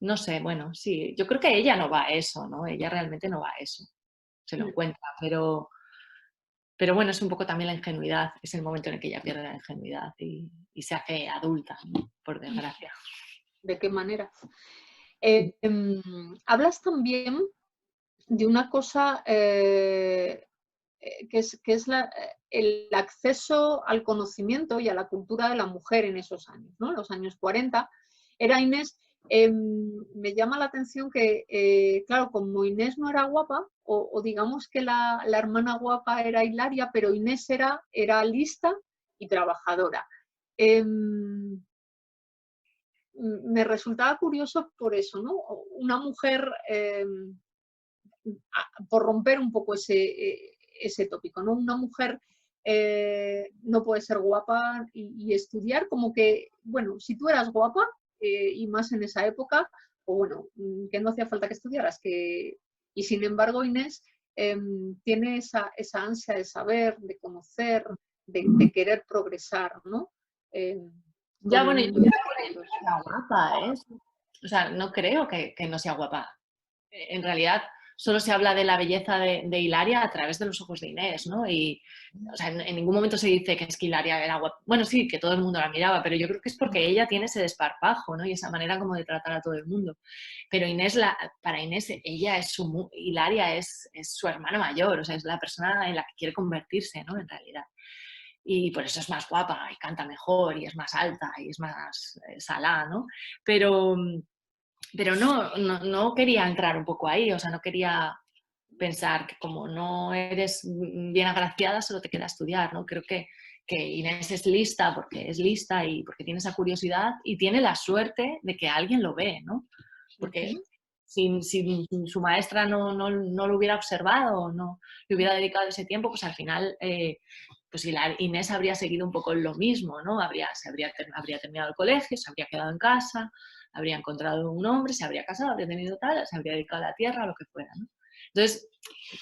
B: No sé, bueno, sí, yo creo que ella no va a eso, ¿no? Ella realmente no va a eso, se lo encuentra, pero bueno, es un poco también la ingenuidad, es el momento en el que ella pierde la ingenuidad y se hace adulta, ¿no? Por desgracia.
A: ¿De qué manera? Hablas también de una cosa que es el acceso al conocimiento y a la cultura de la mujer en esos años, ¿no? En los años 40. Era Inés, me llama la atención que, claro, como Inés no era guapa, o digamos que la hermana guapa era Hilaria, pero Inés era lista y trabajadora. Me resultaba curioso por eso, ¿no? Una mujer, por romper un poco ese tópico, ¿no? Una mujer no puede ser guapa y estudiar, como que, bueno, si tú eras guapa, y más en esa época, o bueno, que no hacía falta que estudiaras, y sin embargo Inés tiene esa ansia de saber, de conocer, de querer progresar, ¿no?
B: Ya,
A: Con el
B: bueno, yo
A: mundo
B: no
A: de
B: creo
A: los
B: que
A: libros.
B: sea guapa, ¿eh? O sea, no creo que no sea guapa. En realidad, solo se habla de la belleza de Hilaria a través de los ojos de Inés, ¿no? Y, o sea, en ningún momento se dice que es que Hilaria era guapa. Bueno, sí, que todo el mundo la miraba, pero yo creo que es porque ella tiene ese desparpajo, ¿no? Y esa manera como de tratar a todo el mundo. Pero para Inés, Hilaria es su hermana mayor, o sea, es la persona en la que quiere convertirse, ¿no? En realidad. Y por eso es más guapa y canta mejor y es más alta y es más salá, ¿no? Pero no quería entrar un poco ahí, o sea, no quería pensar que como no eres bien agraciada solo te queda estudiar, ¿no? Creo que Inés es lista porque es lista y porque tiene esa curiosidad y tiene la suerte de que alguien lo ve, ¿no? Porque si su maestra no lo hubiera observado o no le hubiera dedicado ese tiempo, pues al final pues Inés habría seguido un poco en lo mismo, ¿no? Habría terminado el colegio, se habría quedado en casa, habría encontrado un hombre, se habría casado, habría tenido tal, se habría dedicado a la tierra, lo que fuera, ¿no? Entonces,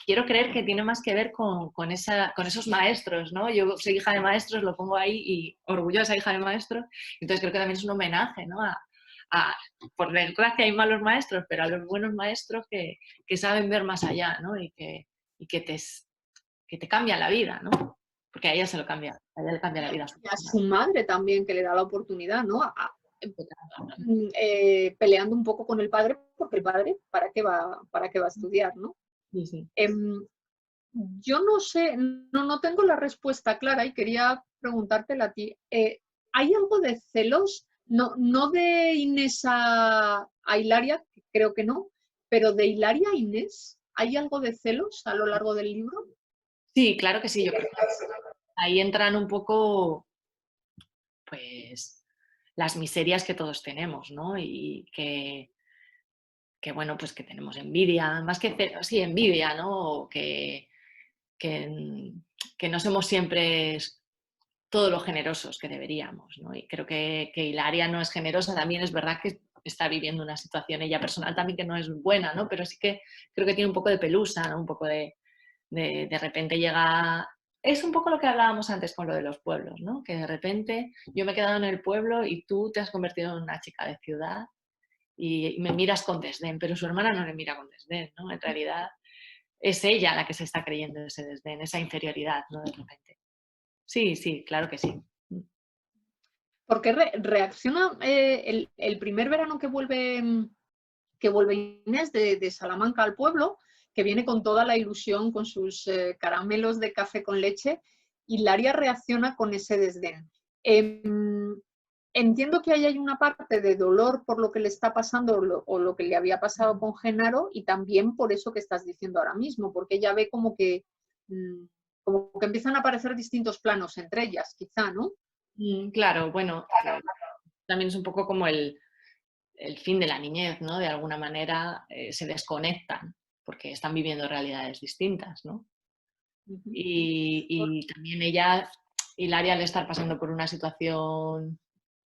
B: quiero creer que tiene más que ver con esos maestros, ¿no? Yo soy hija de maestros, lo pongo ahí, y orgullosa hija de maestros, entonces creo que también es un homenaje, ¿no? Por desgracia hay malos maestros, pero a los buenos maestros que saben ver más allá, ¿no? Y que te cambian la vida, ¿no? Porque a ella le cambia la vida.
A: Y a su madre también, que le da la oportunidad, ¿no? Peleando un poco con el padre, porque el padre, ¿para qué va a estudiar, no?
B: Sí, sí.
A: Yo no sé, no tengo la respuesta clara y quería preguntártela a ti. ¿Hay algo de celos? No de Inés a Hilaria, que creo que no, pero de Hilaria a Inés, ¿hay algo de celos a lo largo del libro?
B: Sí, claro que sí, yo creo. ahí entran un poco, pues, las miserias que todos tenemos, ¿no? Y que bueno, pues que tenemos envidia, más que, sí, envidia, ¿no? Que, que no somos siempre todo lo generosos que deberíamos, ¿no? Y creo que Hilaria no es generosa, también es verdad que está viviendo una situación ella personal también que no es buena, ¿no? Pero sí que creo que tiene un poco de pelusa, ¿no? Un poco de repente llega... Es un poco lo que hablábamos antes con lo de los pueblos, ¿no? Que de repente yo me he quedado en el pueblo y tú te has convertido en una chica de ciudad y me miras con desdén, pero su hermana no le mira con desdén, ¿no? En realidad es ella la que se está creyendo ese desdén, esa inferioridad, ¿no? De repente. Sí, sí, claro que sí.
A: ¿Por qué reacciona el primer verano que vuelve Inés de Salamanca al pueblo, que viene con toda la ilusión, con sus caramelos de café con leche, y Hilaria reacciona con ese desdén? Entiendo que ahí hay una parte de dolor por lo que le está pasando o lo que le había pasado con Genaro, y también por eso que estás diciendo ahora mismo, porque ella ve como que empiezan a aparecer distintos planos entre ellas, quizá, ¿no?
B: Claro, bueno, también es un poco como el fin de la niñez, ¿no? De alguna manera se desconectan porque están viviendo realidades distintas, ¿no?
A: Uh-huh.
B: Y también ella, Hilaria, al estar pasando por una situación,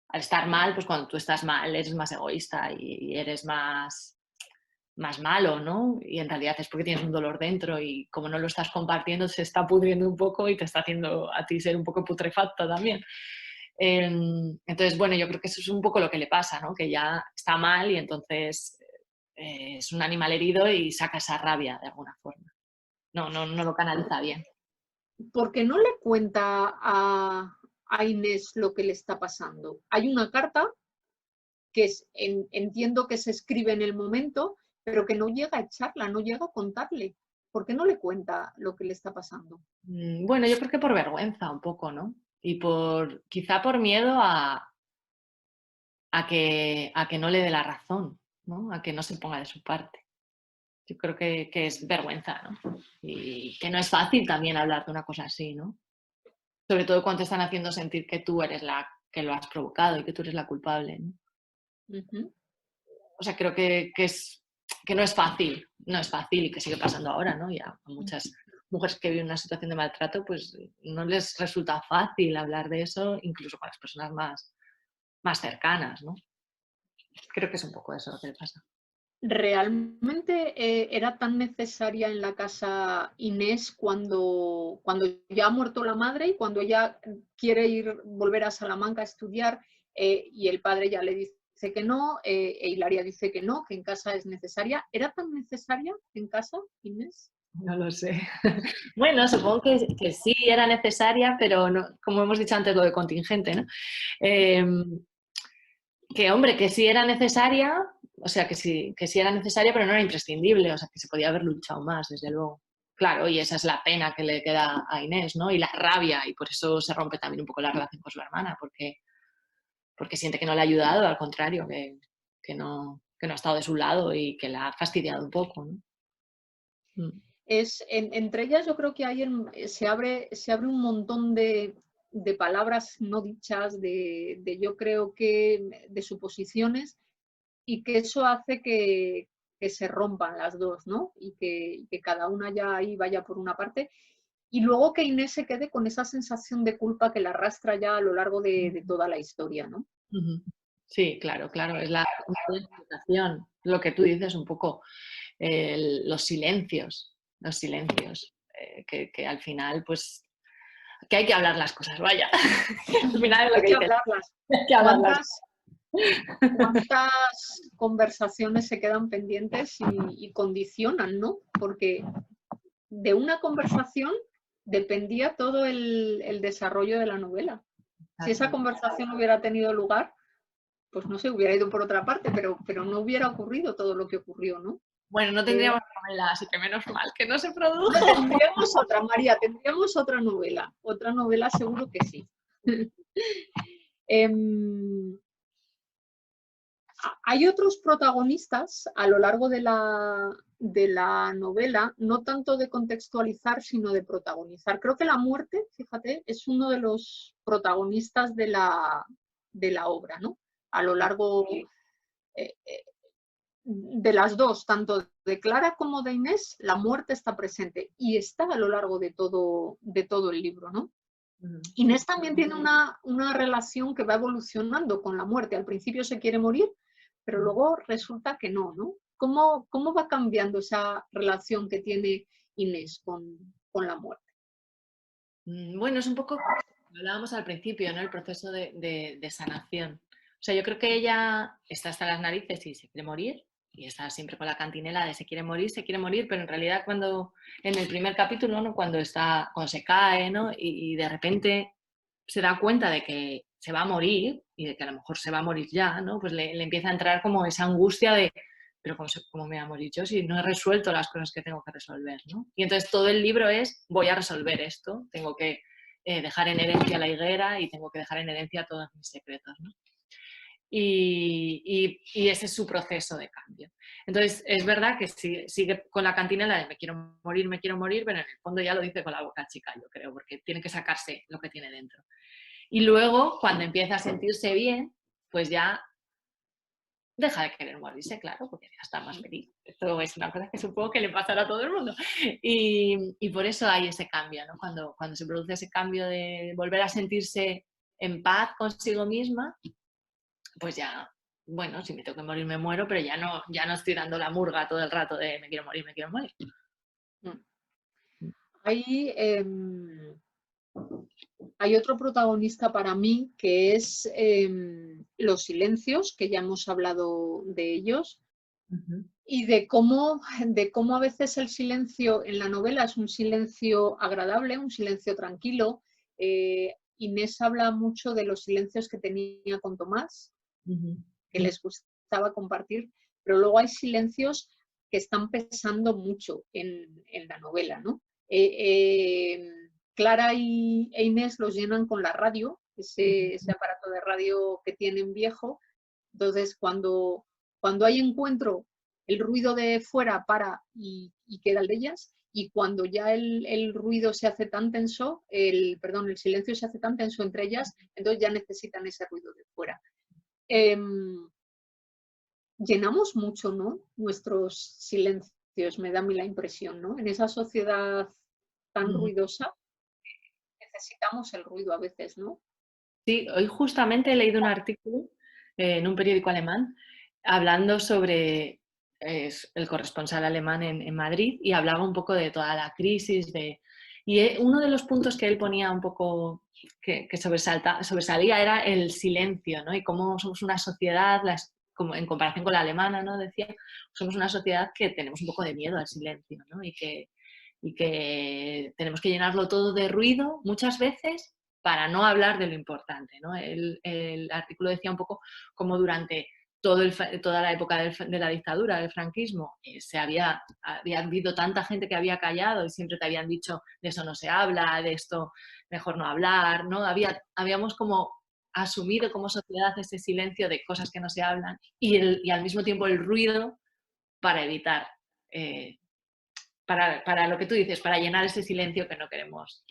B: al estar mal, pues cuando tú estás mal eres más egoísta y eres más malo, ¿no? Y en realidad es porque tienes un dolor dentro y como no lo estás compartiendo se está pudriendo un poco y te está haciendo a ti ser un poco putrefacta también. Entonces, bueno, yo creo que eso es un poco lo que le pasa, ¿no? Que ya está mal y entonces es un animal herido y saca esa rabia de alguna forma. No lo canaliza bien.
A: Porque no le cuenta a Inés lo que le está pasando. Hay una carta que entiendo que se escribe en el momento, pero que no llega a echarla, no llega a contarle. ¿Por qué no le cuenta lo que le está pasando?
B: Bueno, yo creo que por vergüenza un poco, ¿no? Y quizá por miedo a que no le dé la razón, ¿no? A que no se ponga de su parte. Yo creo que es vergüenza, ¿no? Y que no es fácil también hablar de una cosa así, ¿no? Sobre todo cuando te están haciendo sentir que tú eres la que lo has provocado y que tú eres la culpable, ¿no?
A: Uh-huh.
B: O sea, creo que no es fácil, y que sigue pasando ahora, ¿no? Ya a muchas mujeres que viven una situación de maltrato, pues no les resulta fácil hablar de eso, incluso con las personas más cercanas, ¿no? Creo que es un poco eso lo que le pasa.
A: ¿Realmente era tan necesaria en la casa Inés cuando ya ha muerto la madre y cuando ella quiere volver a Salamanca a estudiar, y el padre ya le dice que no, e Hilaria dice que no, que en casa es necesaria? ¿Era tan necesaria en casa, Inés?
B: No lo sé. Bueno, supongo que sí era necesaria, pero no, como hemos dicho antes, lo de contingente, ¿no? Que hombre, que sí era necesaria, o sea, que sí era necesaria, pero no era imprescindible, o sea, que se podía haber luchado más, desde luego. Claro, y esa es la pena que le queda a Inés, ¿no? Y la rabia, y por eso se rompe también un poco la relación con su hermana, porque siente que no le ha ayudado, al contrario, que no ha estado de su lado y que la ha fastidiado un poco, ¿no?
A: Entre ellas yo creo que se abre un montón de palabras no dichas, yo creo que de suposiciones, y que eso hace que se rompan las dos, ¿no? Y que cada una ya ahí vaya por una parte. Y luego que Inés se quede con esa sensación de culpa que la arrastra ya a lo largo de toda la historia, ¿no?
B: Sí, claro, es la explicación, lo que tú dices un poco, los silencios, que al final, pues, que hay que hablar las cosas, vaya. Al final es lo
A: Hay
B: que
A: que
B: dices.
A: hablarlas.
B: Hay que hablarlas.
A: ¿Cuántas conversaciones se quedan pendientes y condicionan, ¿no? Porque de una conversación dependía todo el desarrollo de la novela. Si esa conversación hubiera tenido lugar, pues no sé, hubiera ido por otra parte, pero no hubiera ocurrido todo lo que ocurrió, ¿no?
B: Bueno, no tendríamos novela, así que menos mal que no se produjo.
A: No, tendríamos otra, María, tendríamos otra novela seguro que sí. Hay otros protagonistas a lo largo de la novela, no tanto de contextualizar, sino de protagonizar. Creo que la muerte, fíjate, es uno de los protagonistas de la obra, ¿no? A lo largo de las dos, tanto de Clara como de Inés, la muerte está presente y está a lo largo de todo el libro, ¿no? Inés también tiene una relación que va evolucionando con la muerte. Al principio se quiere morir, pero luego resulta que no, ¿no? ¿Cómo va cambiando esa relación que tiene Inés con la muerte?
B: Bueno, es un poco, lo hablábamos al principio, ¿no? El proceso de sanación. O sea, yo creo que ella está hasta las narices y se quiere morir, y está siempre con la cantinela de se quiere morir, pero en realidad cuando, en el primer capítulo, ¿no? Cuando se cae, ¿no? Y de repente se da cuenta de que se va a morir, y de que a lo mejor se va a morir ya, ¿no? Pues le empieza a entrar como esa angustia de, pero ¿cómo me voy a morir yo si no he resuelto las cosas que tengo que resolver, ¿no? Y entonces todo el libro es, voy a resolver esto, tengo que dejar en herencia la higuera y tengo que dejar en herencia todos mis secretos, ¿no? Y ese es su proceso de cambio. Entonces, es verdad que sigue con la cantinela de me quiero morir, pero en el fondo ya lo dice con la boca chica, yo creo, porque tiene que sacarse lo que tiene dentro. Y luego, cuando empieza a sentirse bien, pues ya deja de querer morirse, claro, porque ya está más feliz. Esto es una cosa que supongo que le pasará a todo el mundo. Y por eso hay ese cambio, ¿no? Cuando se produce ese cambio de volver a sentirse en paz consigo misma, pues ya, bueno, si me tengo que morir me muero, pero ya no estoy dando la murga todo el rato de me quiero morir, me quiero morir.
A: Hay otro protagonista para mí que es los silencios, que ya hemos hablado de ellos, y de cómo a veces el silencio en la novela es un silencio agradable, un silencio tranquilo. Inés habla mucho de los silencios que tenía con Tomás, que les gustaba compartir, pero luego hay silencios que están pesando mucho en la novela, ¿no? Clara e Inés los llenan con la radio, ese aparato de radio que tienen viejo. Entonces, cuando hay encuentro, el ruido de fuera para y queda el de ellas, y cuando ya el ruido se hace tan tenso, el silencio se hace tan tenso entre ellas, entonces ya necesitan ese ruido de fuera. Llenamos mucho, ¿no? Nuestros silencios, me da a mí la impresión, ¿no? En esa sociedad tan ruidosa, necesitamos el ruido a veces, ¿no?
B: Sí, hoy justamente he leído un artículo en un periódico alemán hablando sobre el corresponsal alemán en Madrid, y hablaba un poco de toda la crisis. Y uno de los puntos que él ponía un poco que sobresalía era el silencio, ¿no? Y cómo somos una sociedad, como en comparación con la alemana, ¿no? Decía, somos una sociedad que tenemos un poco de miedo al silencio, ¿no? Y que tenemos que llenarlo todo de ruido muchas veces para no hablar de lo importante, ¿no? El artículo decía un poco cómo durante toda la época de la dictadura, del franquismo, había habido tanta gente que había callado y siempre te habían dicho de eso no se habla, de esto mejor no hablar, ¿no? Habíamos como asumido como sociedad ese silencio de cosas que no se hablan y al mismo tiempo el ruido para evitar, para lo que tú dices, para llenar ese silencio que no queremos,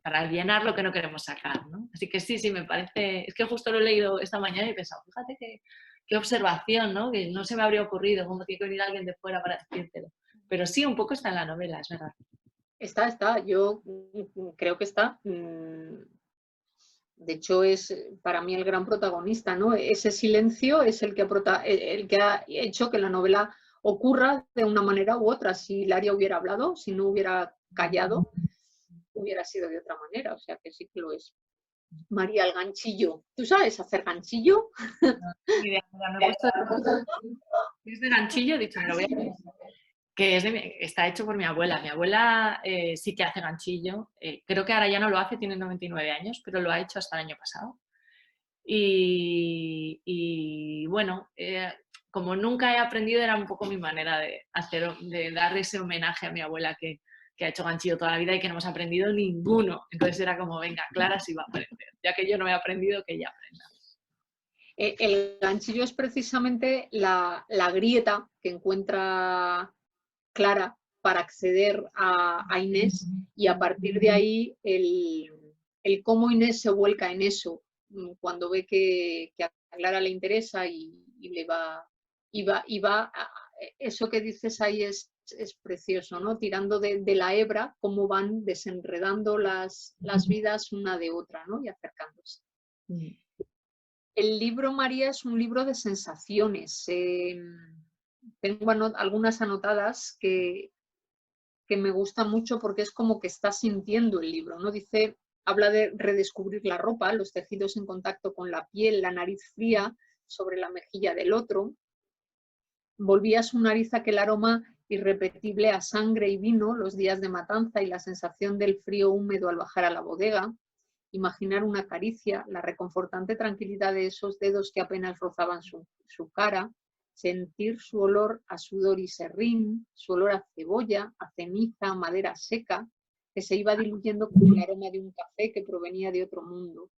B: para llenar lo que no queremos sacar, ¿no? Así que sí, me parece, es que justo lo he leído esta mañana y he pensado, fíjate qué observación, ¿no? Que no se me habría ocurrido, cómo tiene que venir alguien de fuera para decírtelo. Pero sí, un poco está en la novela, es verdad.
A: Está, yo creo que está. De hecho, es para mí el gran protagonista, ¿no? Ese silencio es el que ha hecho que la novela ocurra de una manera u otra. Si Laria hubiera hablado, si no hubiera callado, hubiera sido de otra manera. O sea que sí que lo es. María, el ganchillo. ¿Tú sabes hacer ganchillo?
B: Es de ganchillo, he dicho, me lo voy a hacer. Que está hecho por mi abuela. Mi abuela sí que hace ganchillo. Creo que ahora ya no lo hace, tiene 99 años, pero lo ha hecho hasta el año pasado. Y bueno, como nunca he aprendido, era un poco mi manera de dar ese homenaje a mi abuela que ha hecho ganchillo toda la vida y que no hemos aprendido ninguno. Entonces era como, venga, Clara sí va a aprender. Ya que yo no he aprendido, que ella aprenda.
A: El ganchillo es precisamente la grieta que encuentra Clara para acceder a Inés, y a partir de ahí el cómo Inés se vuelca en eso cuando ve que a Clara le interesa y le va, eso que dices ahí es precioso, ¿no? Tirando de la hebra, cómo van desenredando las vidas una de otra, ¿no? Y acercándose. El libro, María, es un libro de sensaciones. Tengo algunas anotadas que me gustan mucho porque es como que estás sintiendo el libro, ¿no? Dice, habla de redescubrir la ropa, los tejidos en contacto con la piel, la nariz fría sobre la mejilla del otro. Volvía su nariz aquel aroma irrepetible a sangre y vino, los días de matanza y la sensación del frío húmedo al bajar a la bodega. Imaginar una caricia, la reconfortante tranquilidad de esos dedos que apenas rozaban su cara, sentir su olor a sudor y serrín, su olor a cebolla, a ceniza, a madera seca, que se iba diluyendo con el aroma de un café que provenía de otro mundo.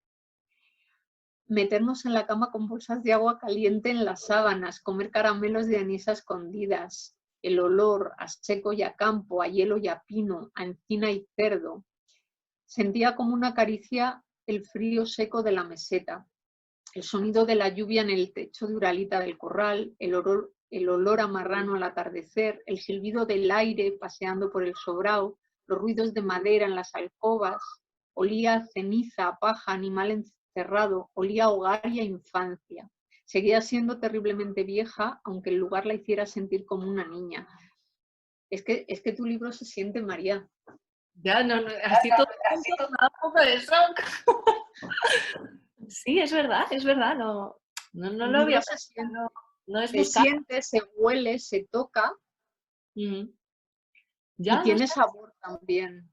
A: Meternos en la cama con bolsas de agua caliente en las sábanas, comer caramelos de anís a escondidas, el olor a seco y a campo, a hielo y a pino, a encina y cerdo. Sentía como una caricia el frío seco de la meseta, el sonido de la lluvia en el techo de Uralita del corral, el olor a marrano al atardecer, el silbido del aire paseando por el sobrao, los ruidos de madera en las alcobas. Olía a ceniza, a paja, animal encerrado, olía a hogar y a infancia. Seguía siendo terriblemente vieja, aunque el lugar la hiciera sentir como una niña. Es que tu libro se siente, María.
B: Ya, no, así todo me da un poco de shock. Sí, es verdad, no lo había pensado, no es
A: se
B: buscar.
A: siente, se huele, se toca
B: Ya,
A: y tiene sabor también.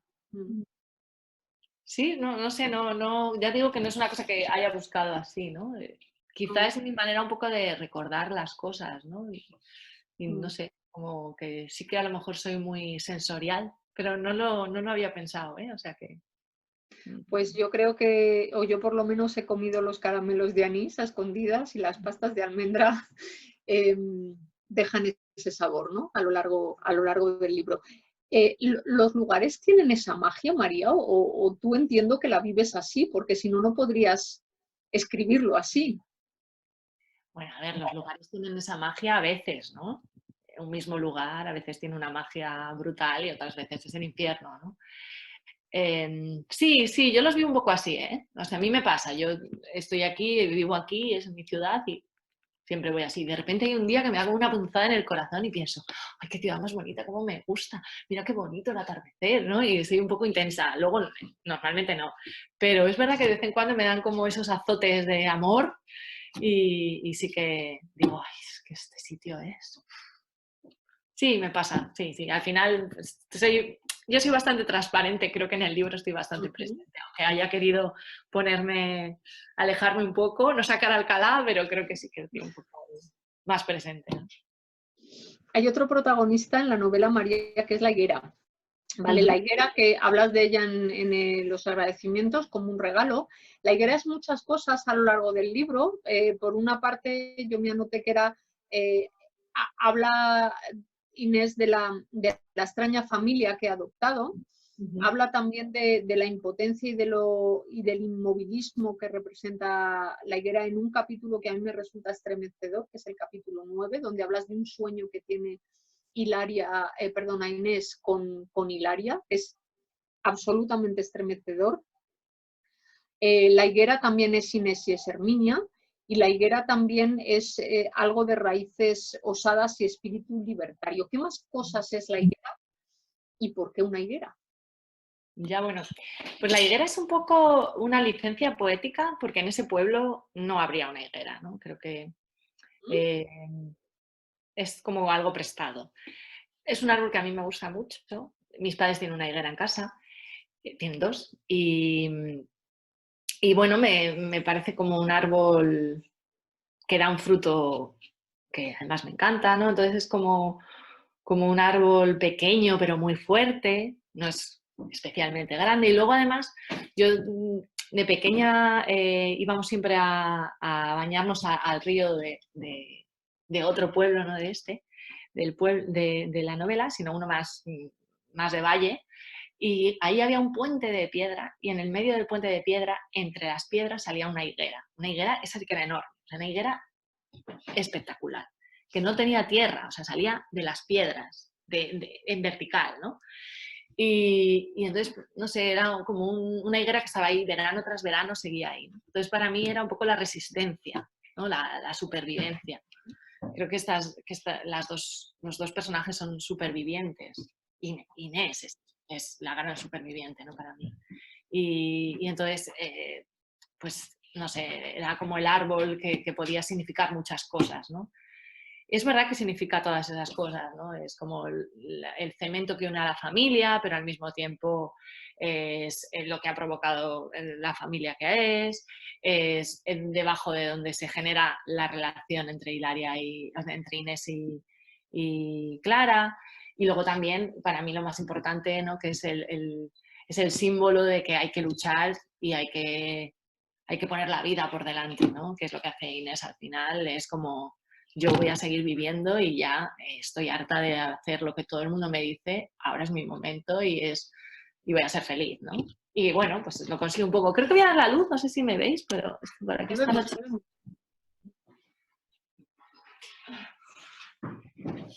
B: Sí, no sé, ya digo que no es una cosa que haya buscado así, ¿no? Quizás es mi manera un poco de recordar las cosas, ¿no? Y no sé, como que sí que a lo mejor soy muy sensorial, pero no lo había pensado, ¿eh? O sea que...
A: Pues yo creo que, o yo por lo menos he comido los caramelos de anís a escondidas y las pastas de almendra dejan ese sabor, ¿no? A lo largo del libro. ¿Los lugares tienen esa magia, María? ¿O tú entiendo que la vives así? Porque si no, no podrías escribirlo así.
B: Bueno, a ver, los lugares tienen esa magia a veces, ¿no? Un mismo lugar a veces tiene una magia brutal y otras veces es el infierno, ¿no? Sí, yo los vivo un poco así, ¿eh? O sea, a mí me pasa, yo estoy aquí, vivo aquí, es mi ciudad y siempre voy así. De repente hay un día que me hago una punzada en el corazón y pienso, ¡ay, qué ciudad más bonita, cómo me gusta! Mira qué bonito el atardecer, ¿no? Y soy un poco intensa. Luego, normalmente no. Pero es verdad que de vez en cuando me dan como esos azotes de amor y sí que digo, ¡ay, es que este sitio es! Sí, me pasa, sí. Al final, pues, yo soy bastante transparente, creo que en el libro estoy bastante presente, aunque haya querido alejarme un poco, no sacar Alcalá, pero creo que sí que estoy un poco más presente, ¿no?
A: Hay otro protagonista en la novela, María, que es la higuera. ¿Vale? La higuera, que hablas de ella en los agradecimientos como un regalo. La higuera es muchas cosas a lo largo del libro. Por una parte, yo me anoté que era, habla Inés de la extraña familia que ha adoptado. Habla también de la impotencia y del inmovilismo que representa la higuera en un capítulo que a mí me resulta estremecedor, que es el capítulo 9, donde hablas de un sueño que tiene Inés con Hilaria, que es absolutamente estremecedor. La higuera también es Inés y es Herminia, y la higuera también es algo de raíces osadas y espíritu libertario. ¿Qué más cosas es la higuera y por qué una higuera?
B: Ya, bueno, pues la higuera es un poco una licencia poética porque en ese pueblo no habría una higuera, ¿no? Creo que es como algo prestado. Es un árbol que a mí me gusta mucho. Mis padres tienen una higuera en casa, tienen dos, y bueno, me parece como un árbol que da un fruto que además me encanta, ¿no? Entonces es como un árbol pequeño pero muy fuerte, no es especialmente grande. Y luego además yo de pequeña íbamos siempre a bañarnos al río de otro pueblo, no de este, de la novela, sino uno más de valle. Y ahí había un puente de piedra y en el medio del puente de piedra, entre las piedras, salía una higuera. Una higuera, esa sí que era enorme, una higuera espectacular, que no tenía tierra, o sea, salía de las piedras, en vertical, ¿no? Y entonces, no sé, era como una higuera que estaba ahí verano tras verano, seguía ahí, ¿no? Entonces, para mí era un poco la resistencia, ¿no? La supervivencia. Creo que los dos personajes son supervivientes. Inés es la gran superviviente, ¿no? Para mí. Y entonces, pues, no sé, era como el árbol que podía significar muchas cosas, ¿no? Es verdad que significa todas esas cosas, ¿no? Es como el cemento que une a la familia, pero al mismo tiempo es lo que ha provocado la familia que es debajo de donde se genera la relación entre entre Inés y Clara. Y luego también, para mí lo más importante, ¿no? Que es el símbolo de que hay que luchar y hay que poner la vida por delante, ¿no? Que es lo que hace Inés al final, es como yo voy a seguir viviendo y ya estoy harta de hacer lo que todo el mundo me dice, ahora es mi momento y voy a ser feliz, ¿no? Y bueno, pues lo consigo un poco. Creo que voy a dar la luz, no sé si me veis, pero por aquí esta noche.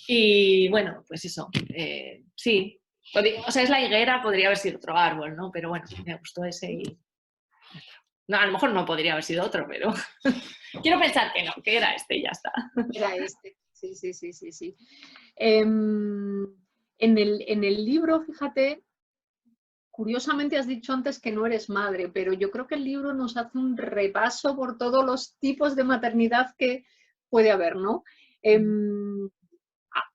B: Y bueno, pues eso, sí. O sea, es la higuera, podría haber sido otro árbol, ¿no? Pero bueno, me gustó ese y... No, a lo mejor no podría haber sido otro, pero quiero pensar que no, que era este y ya está.
A: Era este, sí, sí, sí, sí, sí. En el libro, fíjate, curiosamente has dicho antes que no eres madre, pero yo creo que el libro nos hace un repaso por todos los tipos de maternidad que puede haber, ¿no?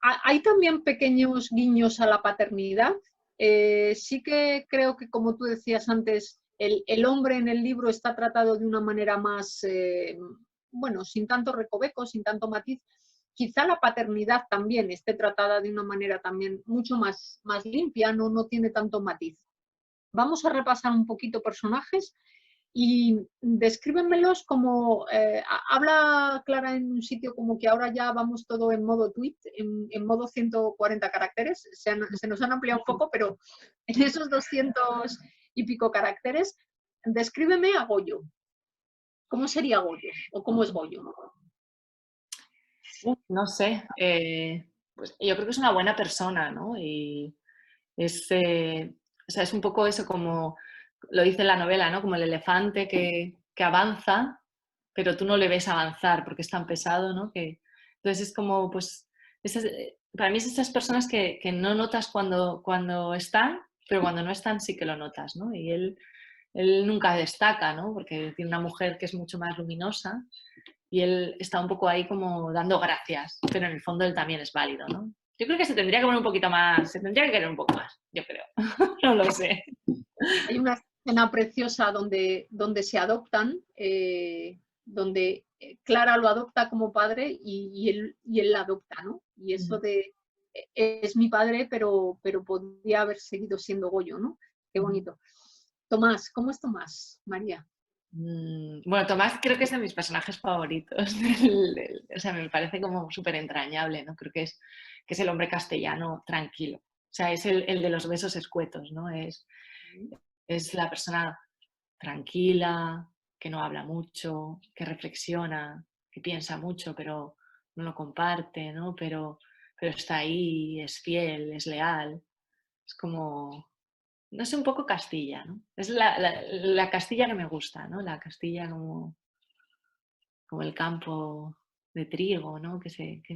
A: Hay también pequeños guiños a la paternidad. Sí que creo que, como tú decías antes, el hombre en el libro está tratado de una manera más, bueno, sin tanto recoveco, sin tanto matiz. Quizá la paternidad también esté tratada de una manera también mucho más limpia, no tiene tanto matiz. Vamos a repasar un poquito personajes y descríbenmelos como, habla Clara en un sitio como que ahora ya vamos todo en modo tweet, en modo 140 caracteres, se nos han ampliado un poco, pero en esos 200 y pico caracteres, descríbeme a Goyo. ¿Cómo sería Goyo? ¿O cómo es Goyo?
B: No sé, pues yo creo que es una buena persona, ¿no? Y es, o sea, es un poco eso como lo dice en la novela, ¿no? Como el elefante que avanza, pero tú no le ves avanzar porque es tan pesado, ¿no? Entonces es como, pues, para mí es esas personas que no notas cuando están, pero cuando no están sí que lo notas, ¿no? Y él nunca destaca, ¿no? Porque tiene una mujer que es mucho más luminosa y él está un poco ahí como dando gracias, pero en el fondo él también es válido, ¿no? Yo creo que se tendría que poner un poquito más, se tendría que querer un poco más, yo creo. No lo sé.
A: Hay una escena preciosa donde se adoptan, donde Clara lo adopta como padre y él la adopta, ¿no? Y eso de es mi padre, pero podría haber seguido siendo Goyo, ¿no? Qué bonito. Tomás, ¿cómo es Tomás, María?
B: Bueno, Tomás creo que es de mis personajes favoritos. O sea, me parece como súper entrañable, ¿no? Creo que es el hombre castellano tranquilo. O sea, es el de los besos escuetos, ¿no? Es la persona tranquila, que no habla mucho, que reflexiona, que piensa mucho, pero no lo comparte, ¿no? Pero está ahí, es fiel, es leal. Es como, no sé, un poco Castilla, ¿no? Es la Castilla que me gusta, ¿no? La Castilla como el campo de trigo, ¿no?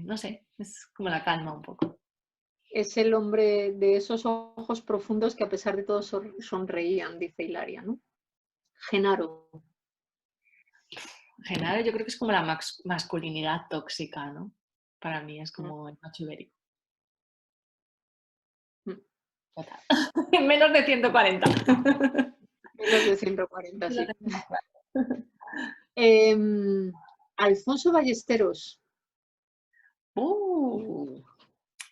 B: No sé, es como la calma un poco.
A: Es el hombre de esos ojos profundos que a pesar de todo sonreían, dice Hilaria, ¿no? Genaro.
B: Genaro yo creo que es como la masculinidad tóxica, ¿no? Para mí es como el macho ibérico. Menos de 140.
A: Menos de 140, sí. Alfonso Ballesteros.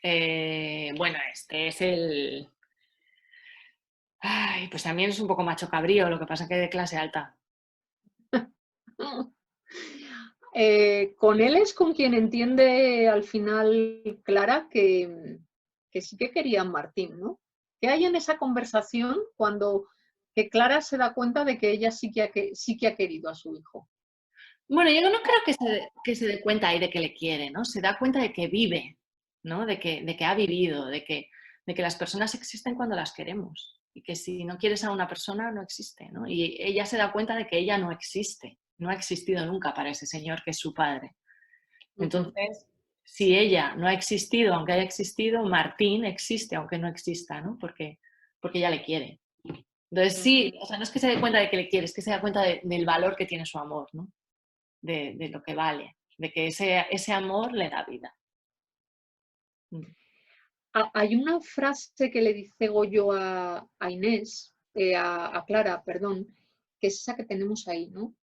B: Bueno, este es el... Pues también es un poco macho cabrío, lo que pasa que de clase alta.
A: Con él es con quien entiende al final Clara que sí que quería a Martín, ¿no? ¿Qué hay en esa conversación cuando que Clara se da cuenta de que ella sí que ha querido a su hijo?
B: Bueno, yo no creo que se dé cuenta ahí de que le quiere, ¿no? Se da cuenta de que vive, ¿no? De que ha vivido, de que las personas existen cuando las queremos y que si no quieres a una persona no existe, ¿no? Y ella se da cuenta de que ella no existe, no ha existido nunca para ese señor que es su padre. Entonces, si ella no ha existido, aunque haya existido, Martín existe, aunque no exista, ¿no? Porque ella le quiere. Entonces, sí, o sea, no es que se dé cuenta de que le quiere, es que se da cuenta del valor que tiene su amor, ¿no? De lo que vale, de que ese amor le da vida.
A: Hay una frase que le dice Goyo a Inés, a Clara, perdón, que es esa que tenemos ahí, ¿no?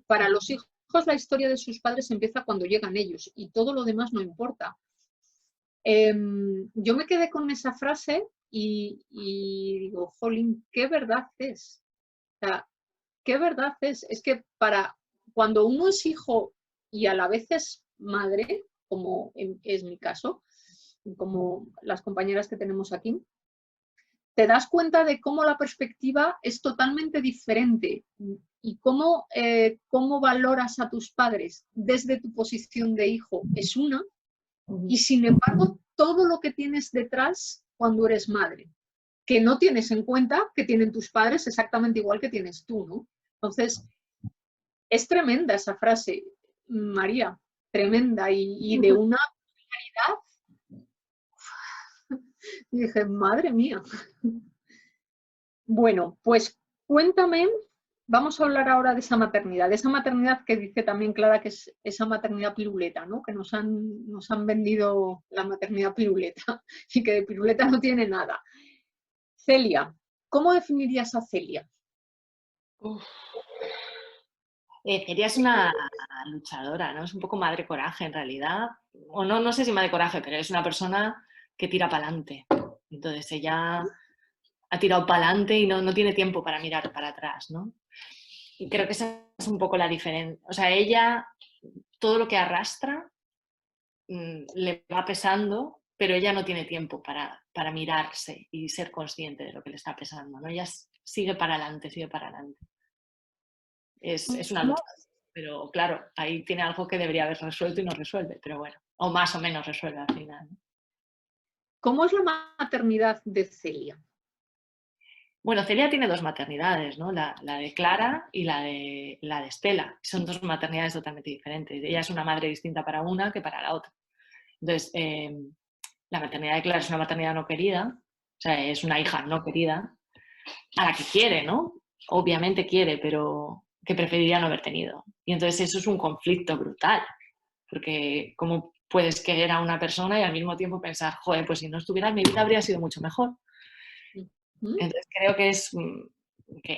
A: Para los hijos la historia de sus padres empieza cuando llegan ellos y todo lo demás no importa. Yo me quedé con esa frase y digo, jolín, qué verdad es. O sea, qué verdad es. Es que cuando uno es hijo y a la vez es madre, como es mi caso, como las compañeras que tenemos aquí, te das cuenta de cómo la perspectiva es totalmente diferente y cómo valoras a tus padres desde tu posición de hijo es una, y sin embargo todo lo que tienes detrás cuando eres madre, que no tienes en cuenta que tienen tus padres exactamente igual que tienes tú, ¿no? Entonces, es tremenda esa frase, María, tremenda y de una claridad. Y dije, madre mía. Bueno, pues cuéntame, vamos a hablar ahora de esa maternidad que dice también Clara que es esa maternidad piruleta, ¿no? Que nos han vendido la maternidad piruleta y que de piruleta no tiene nada. Celia, ¿cómo definirías a Celia?
B: Celia es una luchadora, ¿no? Es un poco madre coraje en realidad. O no, no sé si madre coraje, pero es una persona que tira para adelante. Entonces ella ha tirado para adelante y no tiene tiempo para mirar para atrás, ¿no? Y creo que esa es un poco la diferencia. O sea, ella, todo lo que arrastra le va pesando, pero ella no tiene tiempo para mirarse y ser consciente de lo que le está pesando, ¿no? Ella sigue para adelante, sigue para adelante. Es una lucha, pero claro, ahí tiene algo que debería haber resuelto y no resuelve, pero bueno, o más o menos resuelve al final, ¿no?
A: ¿Cómo es la maternidad de Celia?
B: Bueno, Celia tiene dos maternidades, ¿no? La de Clara y la de Estela. Son dos maternidades totalmente diferentes. Ella es una madre distinta para una que para la otra. Entonces, la maternidad de Clara es una maternidad no querida, o sea, es una hija no querida, a la que quiere, ¿no? Obviamente quiere, pero que preferiría no haber tenido. Y entonces eso es un conflicto brutal, porque ¿cómo puedes querer a una persona y al mismo tiempo pensar, joder, pues si no estuviera mi vida habría sido mucho mejor? Entonces creo que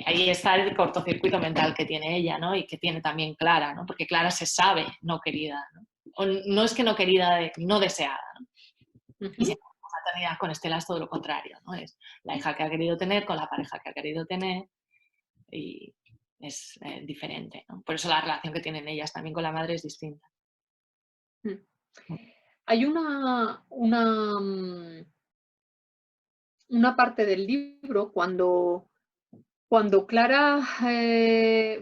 B: ahí está el cortocircuito mental que tiene ella, ¿no? Y que tiene también Clara, ¿no? Porque Clara se sabe no querida, ¿no? O no es que no querida, no deseada, ¿no? Y sin embargo, la maternidad con Estela es todo lo contrario, ¿no? Es la hija que ha querido tener con la pareja que ha querido tener y es diferente, ¿no? Por eso la relación que tienen ellas también con la madre es distinta.
A: Hay una parte del libro cuando Clara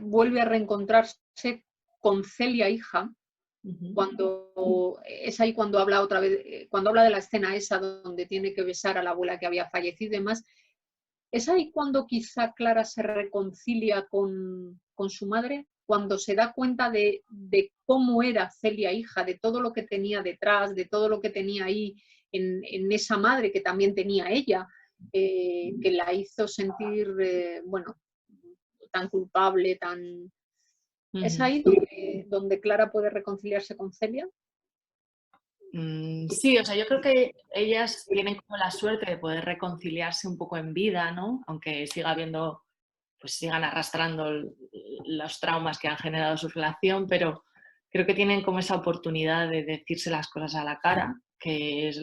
A: vuelve a reencontrarse con Celia, hija, es ahí cuando habla otra vez, cuando habla de la escena esa donde tiene que besar a la abuela que había fallecido y demás, es ahí cuando quizá Clara se reconcilia con su madre, cuando se da cuenta de cómo era Celia, hija, de todo lo que tenía detrás, de todo lo que tenía ahí en esa madre que también tenía ella, que la hizo sentir, bueno, tan culpable, tan... ¿Es ahí donde Clara puede reconciliarse con Celia?
B: Sí, o sea, yo creo que ellas tienen como la suerte de poder reconciliarse un poco en vida, ¿no? Aunque siga habiendo, pues sigan arrastrando los traumas que han generado su relación, pero creo que tienen como esa oportunidad de decirse las cosas a la cara, que es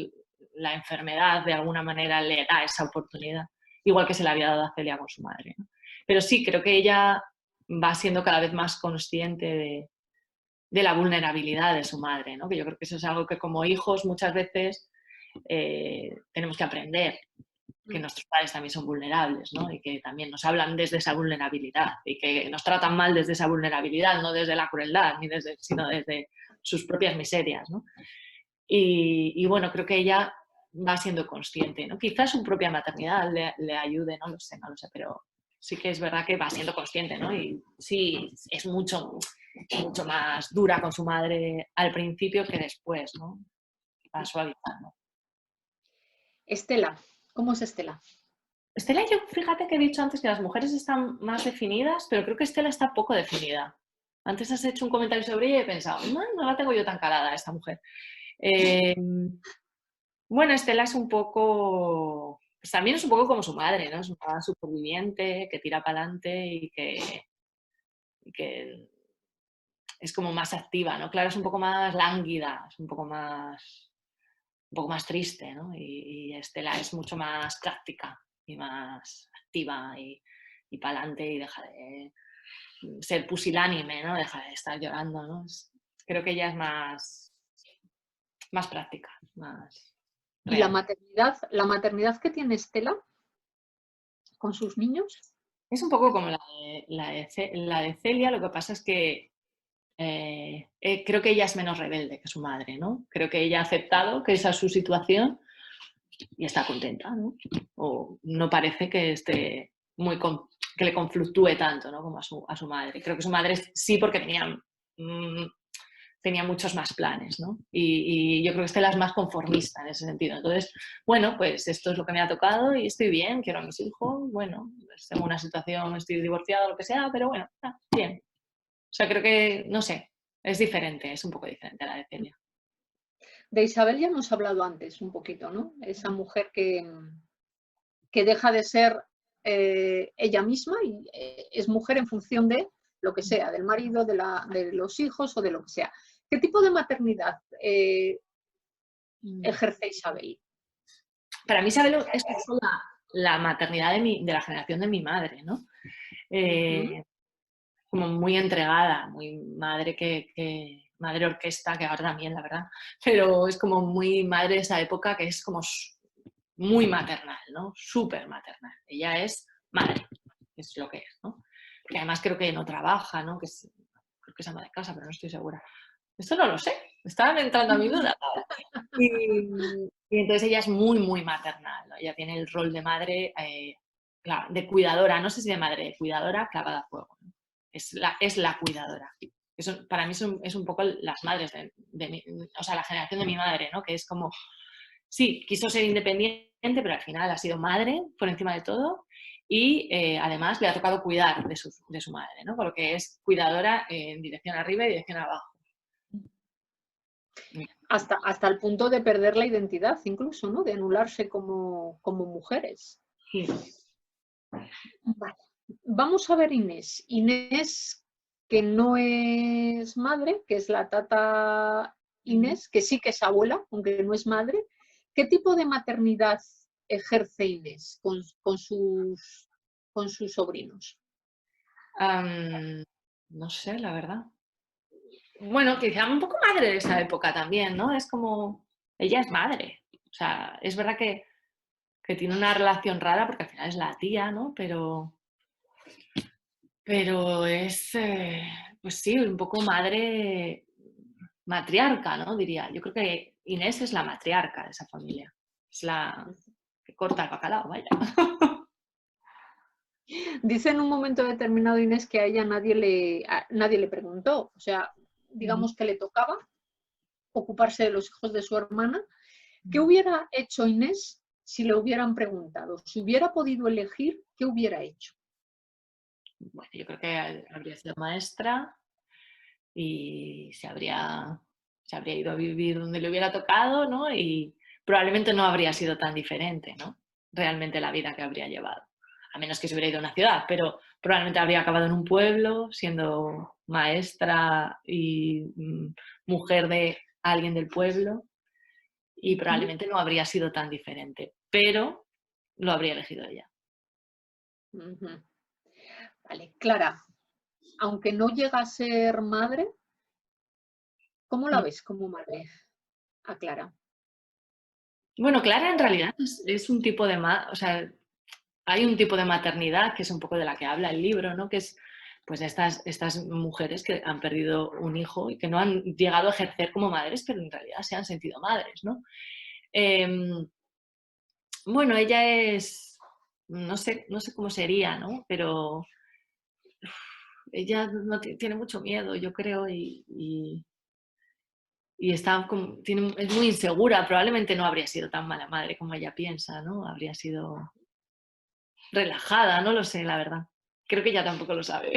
B: la enfermedad de alguna manera le da esa oportunidad. igual que se le había dado a Celia con su madre, ¿no? Pero sí, creo que ella va siendo cada vez más consciente de la vulnerabilidad de su madre, ¿no? Que yo creo que eso es algo que como hijos muchas veces tenemos que aprender, que nuestros padres también son vulnerables, ¿no? Y que también nos hablan desde esa vulnerabilidad y que nos tratan mal desde esa vulnerabilidad, no desde la crueldad, sino desde sus propias miserias, ¿no? Y bueno, creo que ella va siendo consciente, ¿no? Quizás su propia maternidad le ayude, no lo sé, pero sí que es verdad que va siendo consciente, ¿no? Y sí, es mucho más dura con su madre al principio que después, ¿no? Va suavizando.
A: Estela, ¿cómo es Estela?
B: Estela, yo fíjate que he dicho antes que las mujeres están más definidas, pero creo que Estela está poco definida. Antes has hecho un comentario sobre ella y he pensado, no la tengo yo tan calada esta mujer. Bueno, Estela es un poco, pues también es un poco como su madre, ¿no? Es una superviviente que tira para adelante y que es como más activa, ¿no? Claro, es un poco más lánguida, es un poco más triste, ¿no? Y Estela es mucho más práctica y más activa y para adelante y deja de ser pusilánime, ¿no? Deja de estar llorando, ¿no? Creo que ella es más práctica, más
A: ¿Y
B: real.
A: la maternidad que tiene Estela con sus niños?
B: Es un poco como la de Celia, lo que pasa es que creo que ella es menos rebelde que su madre, ¿no? Creo que ella ha aceptado que esa es su situación y está contenta, ¿no? O no parece que esté que le confluctúe tanto, ¿no? Como a su madre. Creo que su madre sí, porque tenía muchos más planes, ¿no? Y yo creo que Estela es más conformista en ese sentido. Entonces, bueno, pues esto es lo que me ha tocado y estoy bien, quiero a mis hijos, bueno, pues tengo una situación, estoy divorciada, lo que sea, pero bueno, bien. O sea, creo que, no sé, es diferente, es un poco diferente a la de Celia.
A: De Isabel ya hemos hablado antes un poquito, ¿no? Esa mujer que deja de ser ella misma y es mujer en función de lo que sea, del marido, de los hijos o de lo que sea. ¿Qué tipo de maternidad ejerce Isabel?
B: Para mí Isabel es la maternidad de la generación de mi madre, ¿no? Como muy entregada, muy madre madre orquesta, que ahora también, la verdad, pero es como muy madre de esa época que es como muy maternal, ¿no? Súper maternal. Ella es madre, es lo que es, ¿no? Que además creo que no trabaja, ¿no? Creo que es ama de casa, pero no estoy segura. Esto no lo sé, estaba entrando a mi duda. Y entonces ella es muy, muy maternal, ¿no? Ella tiene el rol de madre, claro, de cuidadora, no sé si de madre, de cuidadora clavada a fuego, ¿no? Es la cuidadora. Eso, para mí es un poco las madres o sea, la generación de mi madre, ¿no? Que es como, sí, quiso ser independiente, pero al final ha sido madre por encima de todo y además le ha tocado cuidar de su madre, ¿no? Por lo que es cuidadora en dirección arriba y dirección abajo.
A: Hasta el punto de perder la identidad, incluso, ¿no? De anularse como mujeres.
B: Sí.
A: Vale. Vamos a ver Inés. Inés, que no es madre, que es la tata Inés, que sí que es abuela, aunque no es madre. ¿Qué tipo de maternidad ejerce Inés con sus sobrinos?
B: No sé, la verdad. Bueno, quizá un poco madre de esa época también, ¿no? Es como, ella es madre. O sea, es verdad que tiene una relación rara porque al final es la tía, ¿no? Pero es, pues sí, un poco madre matriarca, ¿no? Diría. Yo creo que Inés es la matriarca de esa familia. Es la que corta el bacalao, vaya.
A: Dice en un momento determinado Inés que a ella nadie le preguntó. O sea, digamos que le tocaba ocuparse de los hijos de su hermana. ¿Qué hubiera hecho Inés si le hubieran preguntado? Si hubiera podido elegir, ¿qué hubiera hecho?
B: Bueno, yo creo que habría sido maestra y se habría ido a vivir donde le hubiera tocado, ¿no? Y probablemente no habría sido tan diferente, ¿no? Realmente la vida que habría llevado. A menos que se hubiera ido a una ciudad, pero probablemente habría acabado en un pueblo siendo maestra y mujer de alguien del pueblo y probablemente no habría sido tan diferente, pero lo habría elegido ella.
A: Ujú. Vale, Clara, aunque no llega a ser madre, ¿cómo la
B: Mm.
A: ves como madre a Clara?
B: Bueno, Clara en realidad es un tipo de, o sea, hay un tipo de maternidad que es un poco de la que habla el libro, ¿no? Que es pues estas mujeres que han perdido un hijo y que no han llegado a ejercer como madres, pero en realidad se han sentido madres, ¿no? Em, bueno, ella es, no sé cómo sería, ¿no? Pero ella no tiene mucho miedo, yo creo, y está es muy insegura. Probablemente no habría sido tan mala madre como ella piensa, ¿no? Habría sido relajada, no lo sé, la verdad. Creo que ella tampoco lo sabe.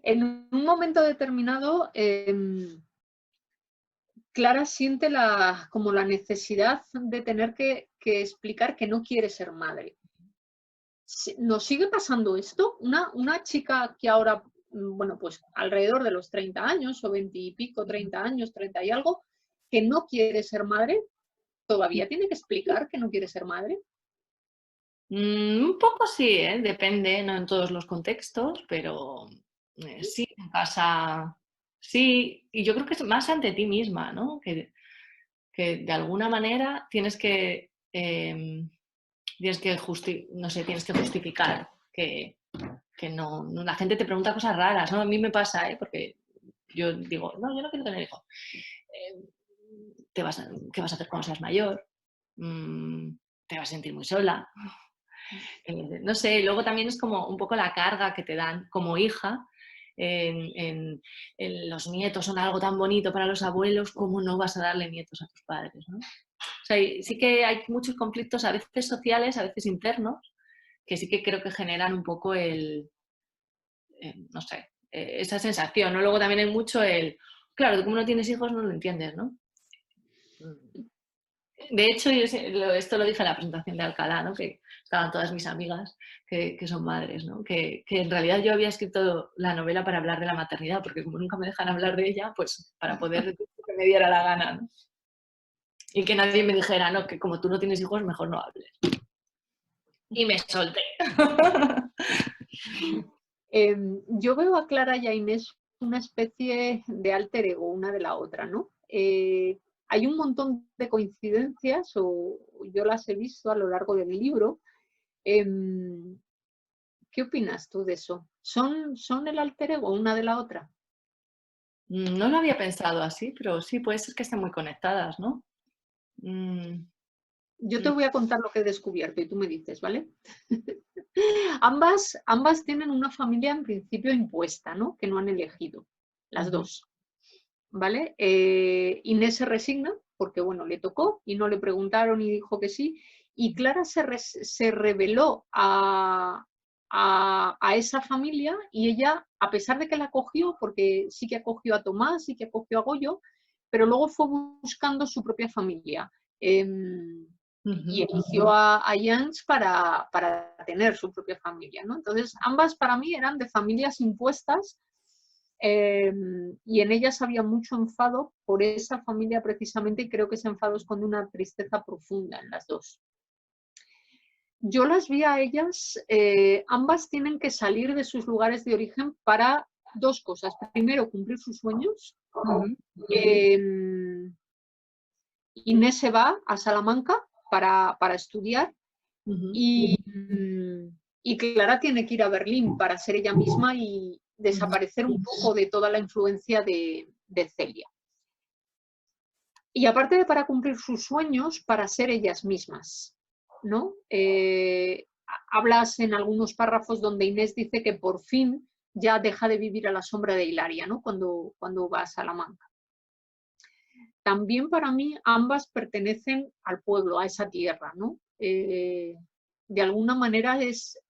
A: En un momento determinado, Clara siente como la necesidad de tener que explicar que no quiere ser madre. ¿Nos sigue pasando esto? Una chica que ahora, bueno, pues alrededor de los 30 años o 20 y pico, 30 años, 30 y algo, que no quiere ser madre, ¿todavía tiene que explicar que no quiere ser madre?
B: Un poco sí, ¿eh? Depende, no en todos los contextos, pero sí, en casa, sí, y yo creo que es más ante ti misma, ¿no? Que de alguna manera no sé, tienes que justificar que no, la gente te pregunta cosas raras, ¿no? A mí me pasa, ¿eh? Porque yo digo, no, yo no quiero tener hijos. Eh, ¿Qué vas a hacer cuando seas mayor? Mm, Te vas a sentir muy sola. No sé, luego también es como un poco la carga que te dan como hija. Los nietos son algo tan bonito para los abuelos, ¿cómo no vas a darle nietos a tus padres, ¿no? O sea, sí que hay muchos conflictos, a veces sociales, a veces internos, que sí que creo que generan un poco no sé, esa sensación, ¿no? Luego también hay mucho claro, tú como no tienes hijos no lo entiendes, ¿no? De hecho, esto lo dije en la presentación de Alcalá, ¿no? Que estaban todas mis amigas que son madres, ¿no? Que en realidad yo había escrito la novela para hablar de la maternidad, porque como nunca me dejan hablar de ella, pues para poder decir lo que me diera la gana, ¿no? Y que nadie me dijera, no, que como tú no tienes hijos, mejor no hables. Y me solté.
A: Yo veo a Clara y a Inés una especie de alter ego una de la otra, ¿no? Hay un montón de coincidencias, o yo las he visto a lo largo del libro. ¿Qué opinas tú de eso? ¿Son el alter ego una de la otra?
B: No lo había pensado así, pero sí, puede ser que estén muy conectadas, ¿no? Mm,
A: Yo te
B: mm,
A: voy a contar lo que he descubierto y tú me dices, ¿vale? Ambas tienen una familia en principio impuesta, ¿no? Que no han elegido, las
B: ujú,
A: dos, ¿vale? Inés se resigna porque, bueno, le tocó y no le preguntaron y dijo que sí. Y Clara se reveló a esa familia y ella, a pesar de que la acogió, porque sí que acogió a Tomás, sí que acogió a Goyo, pero luego fue buscando su propia familia. Y
B: ujú.
A: eligió a Jans para tener su propia familia, ¿no? Entonces, ambas para mí eran de familias impuestas y en ellas había mucho enfado por esa familia precisamente y creo que ese enfado esconde una tristeza profunda en las dos. Yo las vi a ellas, ambas tienen que salir de sus lugares de origen para dos cosas. Primero, cumplir sus sueños.
B: Ujú,
A: Eh, Inés se va a Salamanca para estudiar
B: ujú,
A: y Clara tiene que ir a Berlín para ser ella misma y
B: ujú.
A: desaparecer un poco de toda la influencia de Celia. Y aparte de para cumplir sus sueños, para ser ellas mismas, ¿no? Hablas en algunos párrafos donde Inés dice que por fin ya deja de vivir a la sombra de Hilaria, ¿no? Cuando va a Salamanca. También para mí ambas pertenecen al pueblo, a esa tierra, ¿no? De alguna manera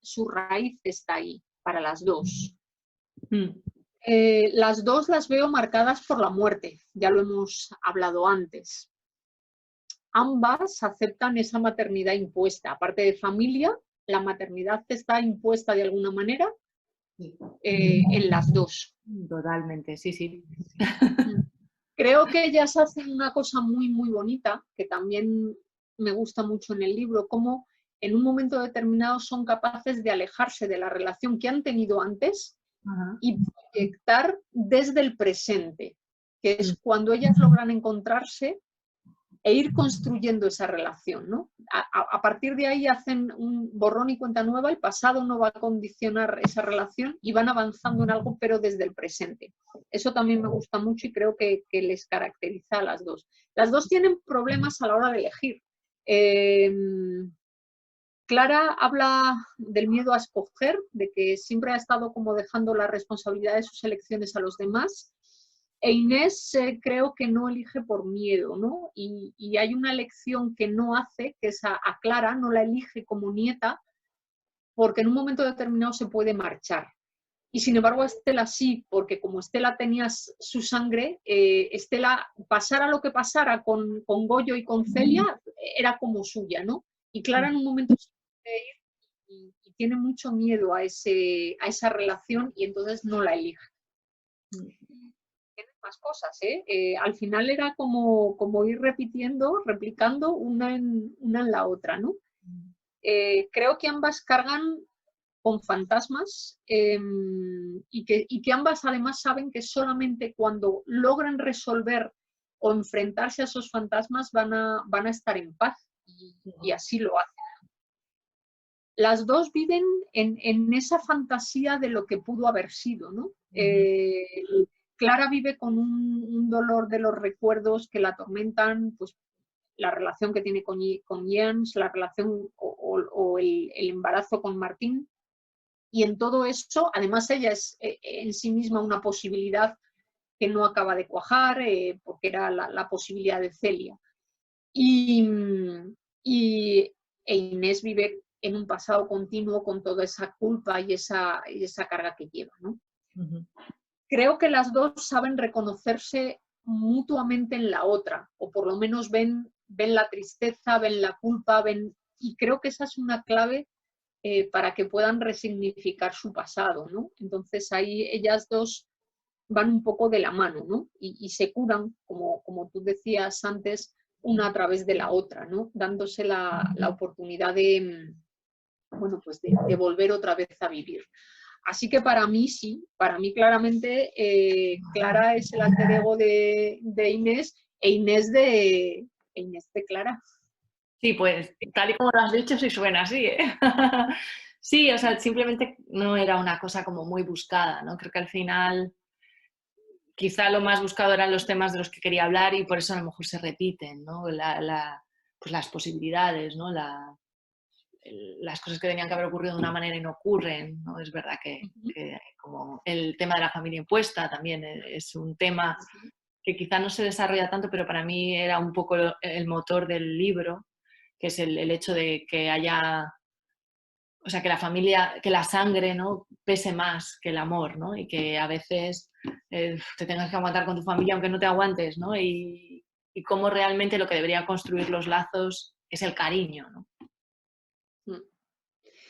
A: su raíz está ahí para las dos.
B: Mm.
A: Las dos las veo marcadas por la muerte, ya lo hemos hablado antes. Ambas aceptan esa maternidad impuesta. Aparte de familia, la maternidad está impuesta de alguna manera
B: Sí.
A: en las dos.
B: Totalmente, sí, sí.
A: Creo que ellas hacen una cosa muy, muy bonita, que también me gusta mucho en el libro, como en un momento determinado son capaces de alejarse de la relación que han tenido antes y proyectar desde el presente, que es cuando ellas logran encontrarse e ir construyendo esa relación, ¿no? A partir de ahí hacen un borrón y cuenta nueva, el pasado no va a condicionar esa relación y van avanzando en algo, pero desde el presente. Eso también me gusta mucho y creo que les caracteriza a las dos. Las dos tienen problemas a la hora de elegir. Clara habla del miedo a escoger, de que siempre ha estado como dejando la responsabilidad de sus elecciones a los demás. E Inés creo que no elige por miedo, ¿no? Y hay una elección que no hace, que es a Clara, no la elige como nieta, porque en un momento determinado se puede marchar. Y sin embargo a Estela sí, porque como Estela tenía su sangre, Estela, pasara lo que pasara con Goyo y con Celia, era como suya, ¿no? Y Clara en un momento se puede ir y tiene mucho miedo a esa relación y entonces no la elige. Tienen más cosas, ¿eh? Al final era como ir replicando una en la otra, ¿no? Creo que ambas cargan con fantasmas y que ambas además saben que solamente cuando logran resolver o enfrentarse a esos fantasmas van a estar en paz y así lo hacen. Las dos viven en esa fantasía de lo que pudo haber sido, ¿no? Clara vive con un dolor de los recuerdos que la atormentan, pues la relación que tiene con Jens, la relación o el embarazo con Martín. Y en todo eso, además ella es en sí misma una posibilidad que no acaba de cuajar, porque era la posibilidad de Celia. E Inés vive en un pasado continuo con toda esa culpa y esa carga que lleva, ¿no? Creo que las dos saben reconocerse mutuamente en la otra, o por lo menos ven la tristeza, ven la culpa, y creo que esa es una clave para que puedan resignificar su pasado, ¿no? Entonces ahí ellas dos van un poco de la mano, ¿no? Y se curan, como tú decías antes, una a través de la otra, ¿no? Dándose la oportunidad de, bueno, pues de volver otra vez a vivir. Así que para mí sí, para mí claramente Clara es el alter ego de Inés e Inés de Clara.
B: Sí, pues tal y como lo has dicho, sí suena así, ¿eh? Sí, o sea, simplemente no era una cosa como muy buscada, ¿no? Creo que al final quizá lo más buscado eran los temas de los que quería hablar y por eso a lo mejor se repiten, ¿no? Pues las posibilidades, ¿no? Las cosas que tenían que haber ocurrido de una manera y no ocurren, ¿no? Es verdad que como el tema de la familia impuesta también es un tema que quizá no se desarrolla tanto, pero para mí era un poco el motor del libro, que es el hecho de que haya, o sea, que la familia, que la sangre, ¿no? Pese más que el amor, ¿no? Y que a veces te tengas que aguantar con tu familia aunque no te aguantes, ¿no? Y cómo realmente lo que debería construir los lazos es el cariño, ¿no?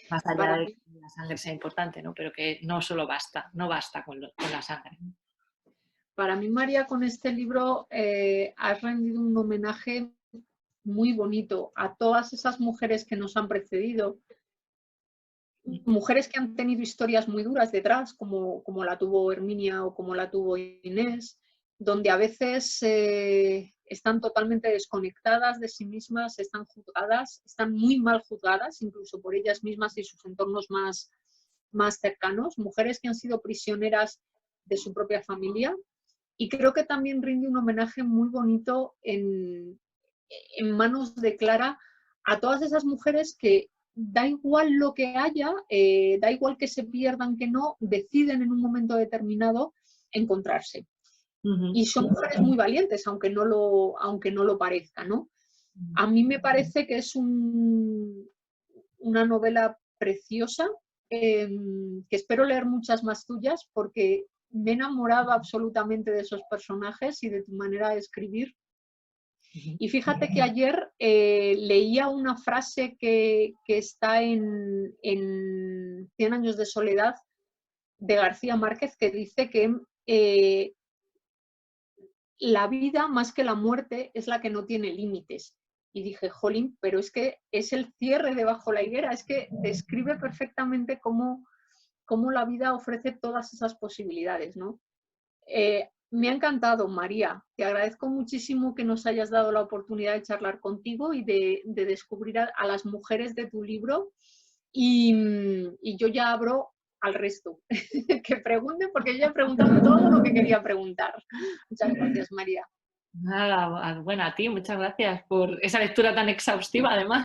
B: Más allá de que la sangre sea importante, ¿no? Pero que no solo basta, no basta con la sangre.
A: Para mí, María, con este libro has rendido un homenaje muy bonito a todas esas mujeres que nos han precedido, mujeres que han tenido historias muy duras detrás, como la tuvo Herminia o como la tuvo Inés, donde a veces están totalmente desconectadas de sí mismas, están juzgadas, están muy mal juzgadas, incluso por ellas mismas y sus entornos más cercanos, mujeres que han sido prisioneras de su propia familia. Y creo que también rinde un homenaje muy bonito en manos de Clara a todas esas mujeres que da igual lo que haya, da igual que se pierdan, que no, deciden en un momento determinado encontrarse. Y son mujeres muy valientes, aunque no lo parezca, ¿no? A mí me parece que es una novela preciosa, que espero leer muchas más tuyas, porque me he enamorado absolutamente de esos personajes y de tu manera de escribir. Y fíjate que ayer leía una frase que está en 100 años de soledad de García Márquez, que dice que la vida más que la muerte es la que no tiene límites. y dije, jolín, pero es que es el cierre de Bajo la higuera, es que describe perfectamente cómo la vida ofrece todas esas posibilidades, ¿no? Me ha encantado, María. Te agradezco muchísimo que nos hayas dado la oportunidad de charlar contigo y de descubrir a las mujeres de tu libro. Y yo ya abro al resto, que pregunten, porque yo ya he preguntado todo lo que quería preguntar. Muchas gracias, María.
B: Nada, bueno, a ti, muchas gracias por esa lectura tan exhaustiva, además.